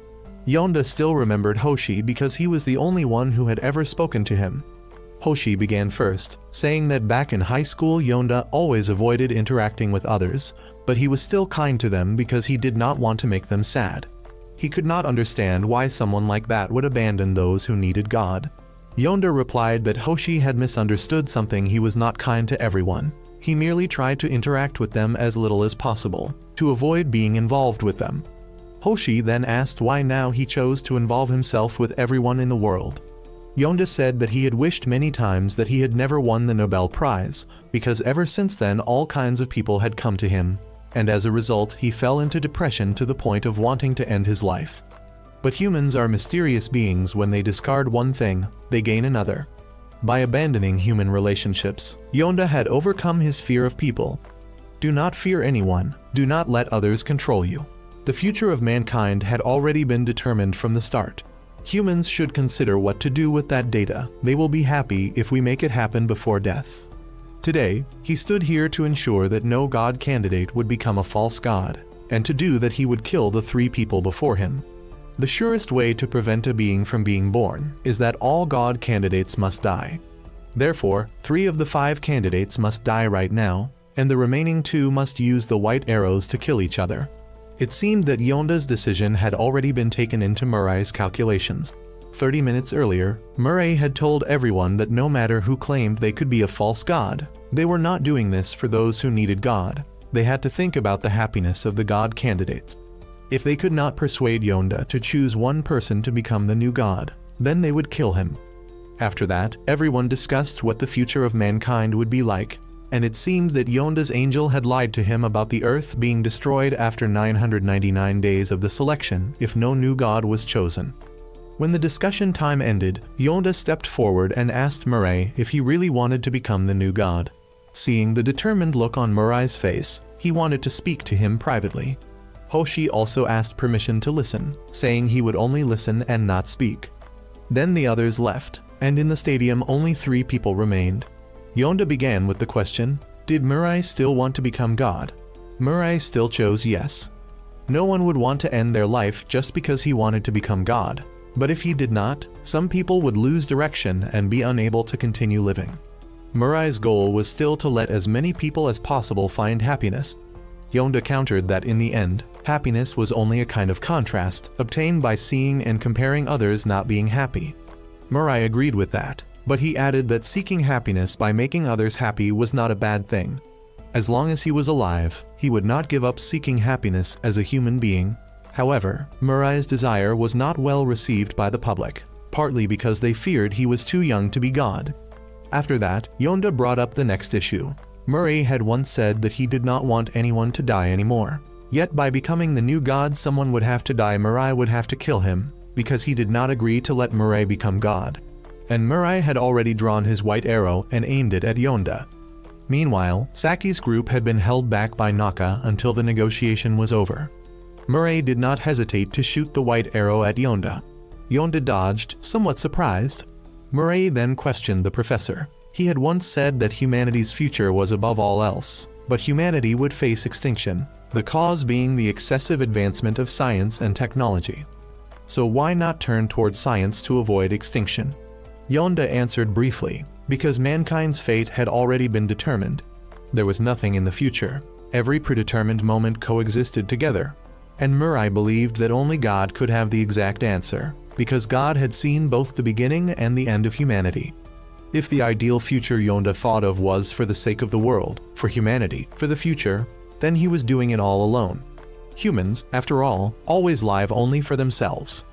A: Yonda still remembered Hoshi because he was the only one who had ever spoken to him. Hoshi began first, saying that back in high school Yonda always avoided interacting with others, but he was still kind to them because he did not want to make them sad. He could not understand why someone like that would abandon those who needed God. Yonda replied that Hoshi had misunderstood something. He was not kind to everyone. He merely tried to interact with them as little as possible, to avoid being involved with them. Hoshi then asked why now he chose to involve himself with everyone in the world. Yonda said that he had wished many times that he had never won the Nobel Prize, because ever since then all kinds of people had come to him, and as a result he fell into depression to the point of wanting to end his life. But humans are mysterious beings. When they discard one thing, they gain another. By abandoning human relationships, Yonda had overcome his fear of people. Do not fear anyone, do not let others control you. The future of mankind had already been determined from the start. Humans should consider what to do with that data. They will be happy if we make it happen before death. Today, he stood here to ensure that no god candidate would become a false god, and to do that he would kill the 3 people before him. The surest way to prevent a being from being born is that all god candidates must die. Therefore, 3 of the 5 candidates must die right now, and the remaining 2 must use the white arrows to kill each other. It seemed that Yonda's decision had already been taken into Murai's calculations. 30 minutes earlier, Murai had told everyone that no matter who claimed they could be a false god, they were not doing this for those who needed God. They had to think about the happiness of the god candidates. If they could not persuade Yonda to choose one person to become the new god, then they would kill him. After that, everyone discussed what the future of mankind would be like, and it seemed that Yonda's angel had lied to him about the earth being destroyed after 999 days of the selection if no new god was chosen. When the discussion time ended, Yonda stepped forward and asked Murai if he really wanted to become the new god. Seeing the determined look on Murai's face, he wanted to speak to him privately. Hoshi also asked permission to listen, saying he would only listen and not speak. Then the others left, and in the stadium only 3 people remained. Yonda began with the question, did Murai still want to become god? Murai still chose yes. No one would want to end their life just because he wanted to become god, but if he did not, some people would lose direction and be unable to continue living. Murai's goal was still to let as many people as possible find happiness. Yonda countered that in the end, happiness was only a kind of contrast, obtained by seeing and comparing others not being happy. Murai agreed with that, but he added that seeking happiness by making others happy was not a bad thing. As long as he was alive, he would not give up seeking happiness as a human being. However, Murai's desire was not well received by the public, partly because they feared he was too young to be god. After that, Yonda brought up the next issue. Murai had once said that he did not want anyone to die anymore. Yet by becoming the new god someone would have to die. Mirai would have to kill him, because he did not agree to let Mirai become god. And Mirai had already drawn his white arrow and aimed it at Yonda. Meanwhile, Saki's group had been held back by Naka until the negotiation was over. Mirai did not hesitate to shoot the white arrow at Yonda. Yonda dodged, somewhat surprised. Mirai then questioned the professor. He had once said that humanity's future was above all else, but humanity would face extinction, the cause being the excessive advancement of science and technology. So why not turn toward science to avoid extinction? Yonda answered briefly, because mankind's fate had already been determined. There was nothing in the future. Every predetermined moment coexisted together. And Mirai believed that only God could have the exact answer, because God had seen both the beginning and the end of humanity. If the ideal future Yonda thought of was for the sake of the world, for humanity, for the future, then he was doing it all alone. Humans, after all, always live only for themselves.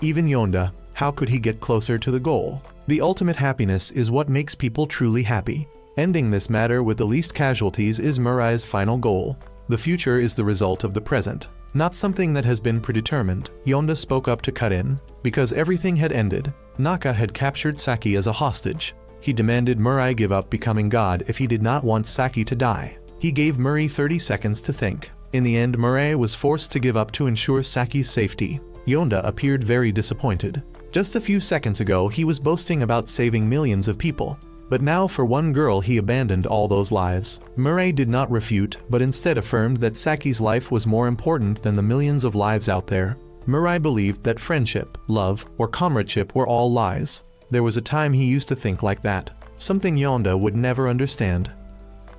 A: Even Yonda, how could he get closer to the goal? The ultimate happiness is what makes people truly happy. Ending this matter with the least casualties is Mirai's final goal. The future is the result of the present, not something that has been predetermined. Yonda spoke up to cut in, because everything had ended. Naka had captured Saki as a hostage. He demanded Mirai give up becoming god if he did not want Saki to die. He gave Mirai 30 seconds to think. In the end, Mirai was forced to give up to ensure Saki's safety. Yonda appeared very disappointed. Just a few seconds ago he was boasting about saving millions of people. But now for one girl he abandoned all those lives. Mirai did not refute, but instead affirmed that Saki's life was more important than the millions of lives out there. Mirai believed that friendship, love, or comradeship were all lies. There was a time he used to think like that, something Yonda would never understand.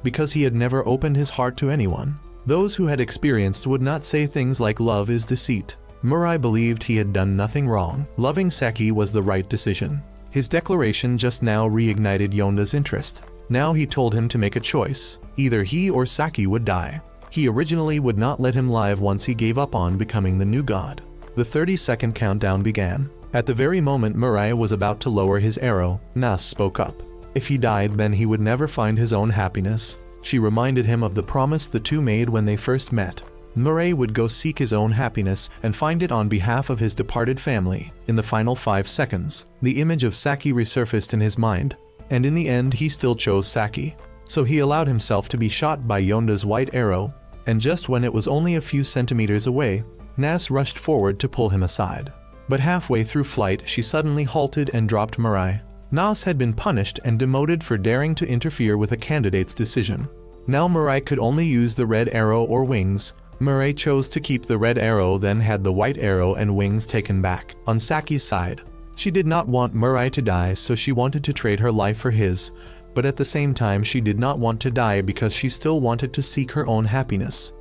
A: Because he had never opened his heart to anyone. Those who had experienced would not say things like love is deceit. Mirai believed he had done nothing wrong. Loving Saki was the right decision. His declaration just now reignited Yonda's interest. Now he told him to make a choice. Either he or Saki would die. He originally would not let him live once he gave up on becoming the new god. The 30-second countdown began. At the very moment Mirai was about to lower his arrow, Nas spoke up. If he died, then he would never find his own happiness. She reminded him of the promise the two made when they first met. Mirai would go seek his own happiness and find it on behalf of his departed family. In the final 5 seconds, the image of Saki resurfaced in his mind, and in the end he still chose Saki. So he allowed himself to be shot by Yonda's white arrow, and just when it was only a few centimeters away, Nas rushed forward to pull him aside. But halfway through flight she suddenly halted and dropped Mirai. Nas had been punished and demoted for daring to interfere with a candidate's decision. Now Mirai could only use the red arrow or wings. Mirai chose to keep the red arrow, then had the white arrow and wings taken back. On Saki's side, she did not want Mirai to die, so she wanted to trade her life for his, but at the same time she did not want to die because she still wanted to seek her own happiness.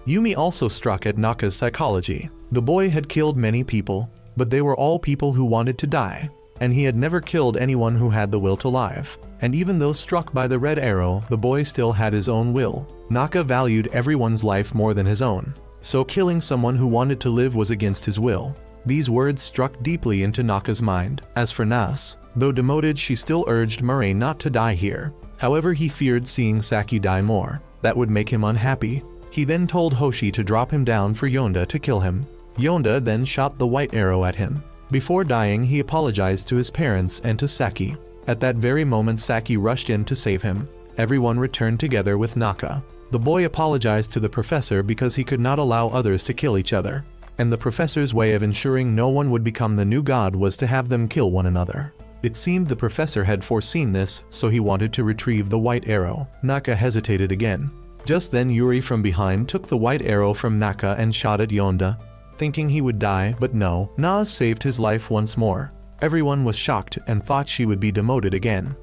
A: Yumi also struck at Naka's psychology. The boy had killed many people, but they were all people who wanted to die, and he had never killed anyone who had the will to live. And even though struck by the red arrow, the boy still had his own will. Naka valued everyone's life more than his own, so killing someone who wanted to live was against his will. These words struck deeply into Naka's mind. As for Nas, though demoted, she still urged Mirai not to die here. However, he feared seeing Saki die more. That would make him unhappy. He then told Hoshi to drop him down for Yonda to kill him. Yonda then shot the white arrow at him. Before dying, he apologized to his parents and to Saki. At that very moment Saki rushed in to save him. Everyone returned together with Naka. The boy apologized to the professor because he could not allow others to kill each other. And the professor's way of ensuring no one would become the new god was to have them kill one another. It seemed the professor had foreseen this, so he wanted to retrieve the white arrow. Naka hesitated again. Just then Yuri from behind took the white arrow from Naka and shot at Yonda, thinking he would die, but no. Nas saved his life once more. Everyone was shocked and thought she would be demoted again.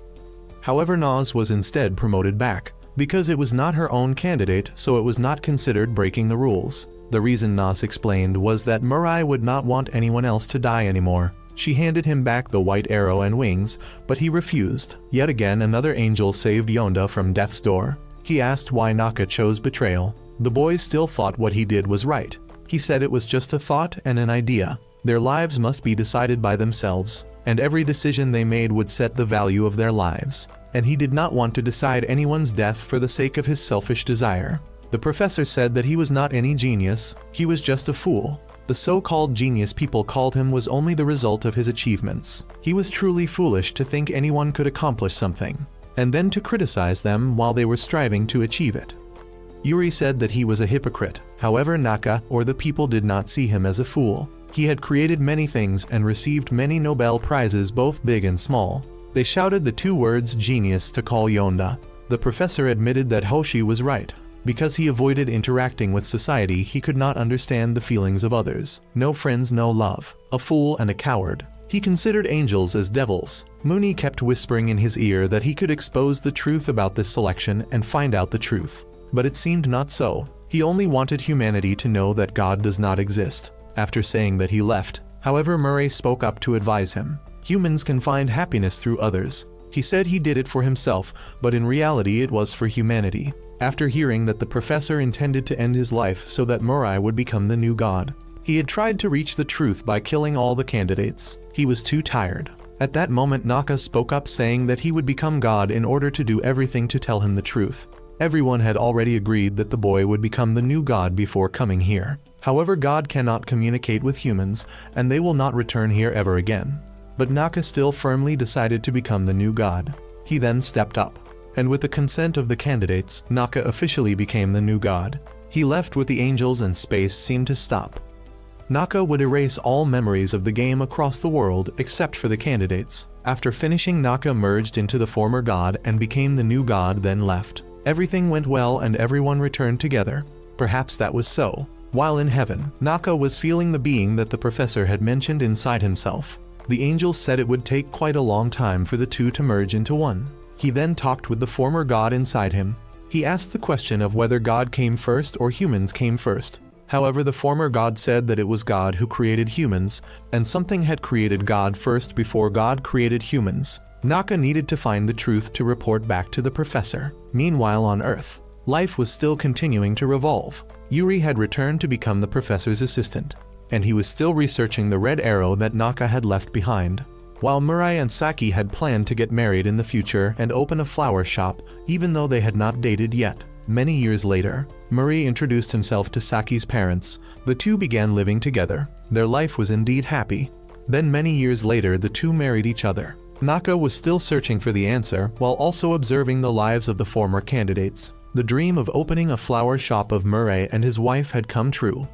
A: However, Nas was instead promoted back, because it was not her own candidate, so it was not considered breaking the rules. The reason Nas explained was that Mirai would not want anyone else to die anymore. She handed him back the white arrow and wings, but he refused. Yet again another angel saved Yonda from death's door. He asked why Naka chose betrayal. The boy still thought what he did was right. He said it was just a thought and an idea. Their lives must be decided by themselves, and every decision they made would set the value of their lives. And he did not want to decide anyone's death for the sake of his selfish desire. The professor said that he was not any genius, he was just a fool. The so-called genius people called him was only the result of his achievements. He was truly foolish to think anyone could accomplish something, and then to criticize them while they were striving to achieve it. Yuri said that he was a hypocrite. However, Naka or the people did not see him as a fool. He had created many things and received many Nobel Prizes, both big and small. They shouted the two words genius to call Yonda. The professor admitted that Hoshi was right. Because he avoided interacting with society, he could not understand the feelings of others. No friends, no love. A fool and a coward. He considered angels as devils. Muni kept whispering in his ear that he could expose the truth about this selection and find out the truth. But it seemed not so. He only wanted humanity to know that God does not exist. After saying that, he left. However, Murray spoke up to advise him. Humans can find happiness through others. He said he did it for himself, but in reality it was for humanity. After hearing that the professor intended to end his life so that Murray would become the new god, he had tried to reach the truth by killing all the candidates. He was too tired. At that moment, Naka spoke up saying that he would become God in order to do everything to tell him the truth. Everyone had already agreed that the boy would become the new god before coming here. However, God cannot communicate with humans, and they will not return here ever again. But Naka still firmly decided to become the new god. He then stepped up, and with the consent of the candidates, Naka officially became the new god. He left with the angels and space seemed to stop. Naka would erase all memories of the game across the world except for the candidates. After finishing, Naka merged into the former god and became the new god, then left. Everything went well and everyone returned together. Perhaps that was so. While in heaven, Naka was feeling the being that the professor had mentioned inside himself. The angels said it would take quite a long time for the two to merge into one. He then talked with the former god inside him. He asked the question of whether God came first or humans came first. However, the former god said that it was God who created humans, and something had created God first before God created humans. Naka needed to find the truth to report back to the professor. Meanwhile, on Earth, life was still continuing to revolve. Yuri had returned to become the professor's assistant, and he was still researching the red arrow that Naka had left behind. While Murray and Saki had planned to get married in the future and open a flower shop, even though they had not dated yet. Many years later, Murray introduced himself to Saki's parents. The two began living together. Their life was indeed happy. Then many years later, the two married each other. Naka was still searching for the answer while also observing the lives of the former candidates. The dream of opening a flower shop of Murray and his wife had come true.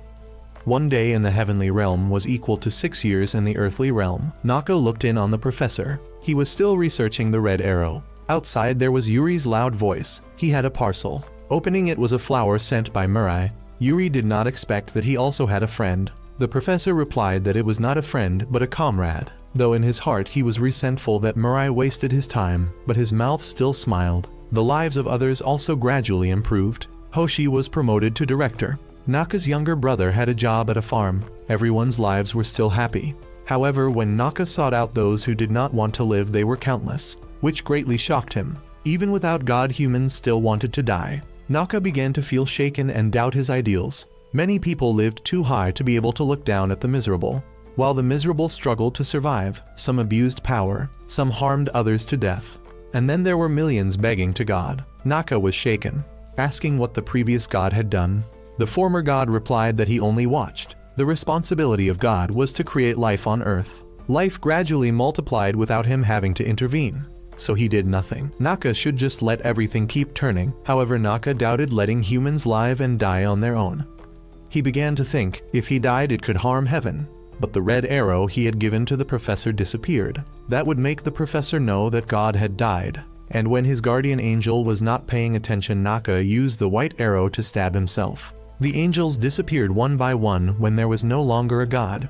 A: One day in the heavenly realm was equal to 6 years in the earthly realm. Naka looked in on the professor. He was still researching the red arrow. Outside there was Yuri's loud voice. He had a parcel. Opening it was a flower sent by Murray. Yuri did not expect that he also had a friend. The professor replied that it was not a friend but a comrade. Though in his heart he was resentful that Murray wasted his time, but his mouth still smiled. The lives of others also gradually improved. Hoshi was promoted to director. Naka's younger brother had a job at a farm. Everyone's lives were still happy. However, when Naka sought out those who did not want to live, they were countless, which greatly shocked him. Even without God, humans still wanted to die. Naka began to feel shaken and doubt his ideals. Many people lived too high to be able to look down at the miserable. While the miserable struggled to survive, some abused power, some harmed others to death. And then there were millions begging to God. Naka was shaken, asking what the previous god had done. The former god replied that he only watched. The responsibility of God was to create life on earth. Life gradually multiplied without him having to intervene. So he did nothing. Naka should just let everything keep turning. However, Naka doubted letting humans live and die on their own. He began to think, if he died it could harm heaven. But the red arrow he had given to the professor disappeared. That would make the professor know that God had died. And when his guardian angel was not paying attention, Naka used the white arrow to stab himself. The angels disappeared one by one when there was no longer a god.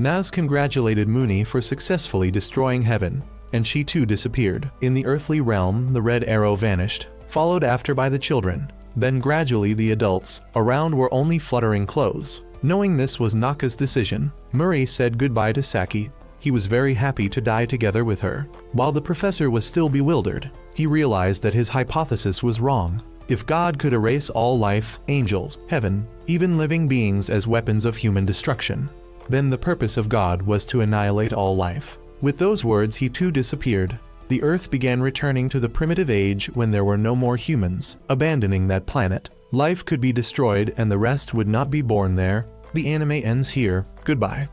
A: Naz congratulated Muni for successfully destroying heaven, and she too disappeared. In the earthly realm, the red arrow vanished, followed after by the children. Then gradually the adults around were only fluttering clothes. Knowing this was Naka's decision, Murray said goodbye to Saki. He was very happy to die together with her. While the professor was still bewildered, he realized that his hypothesis was wrong. If God could erase all life, angels, heaven, even living beings as weapons of human destruction, then the purpose of God was to annihilate all life. With those words, he too disappeared. The earth began returning to the primitive age when there were no more humans, abandoning that planet. Life could be destroyed and the rest would not be born there. The anime ends here. Goodbye.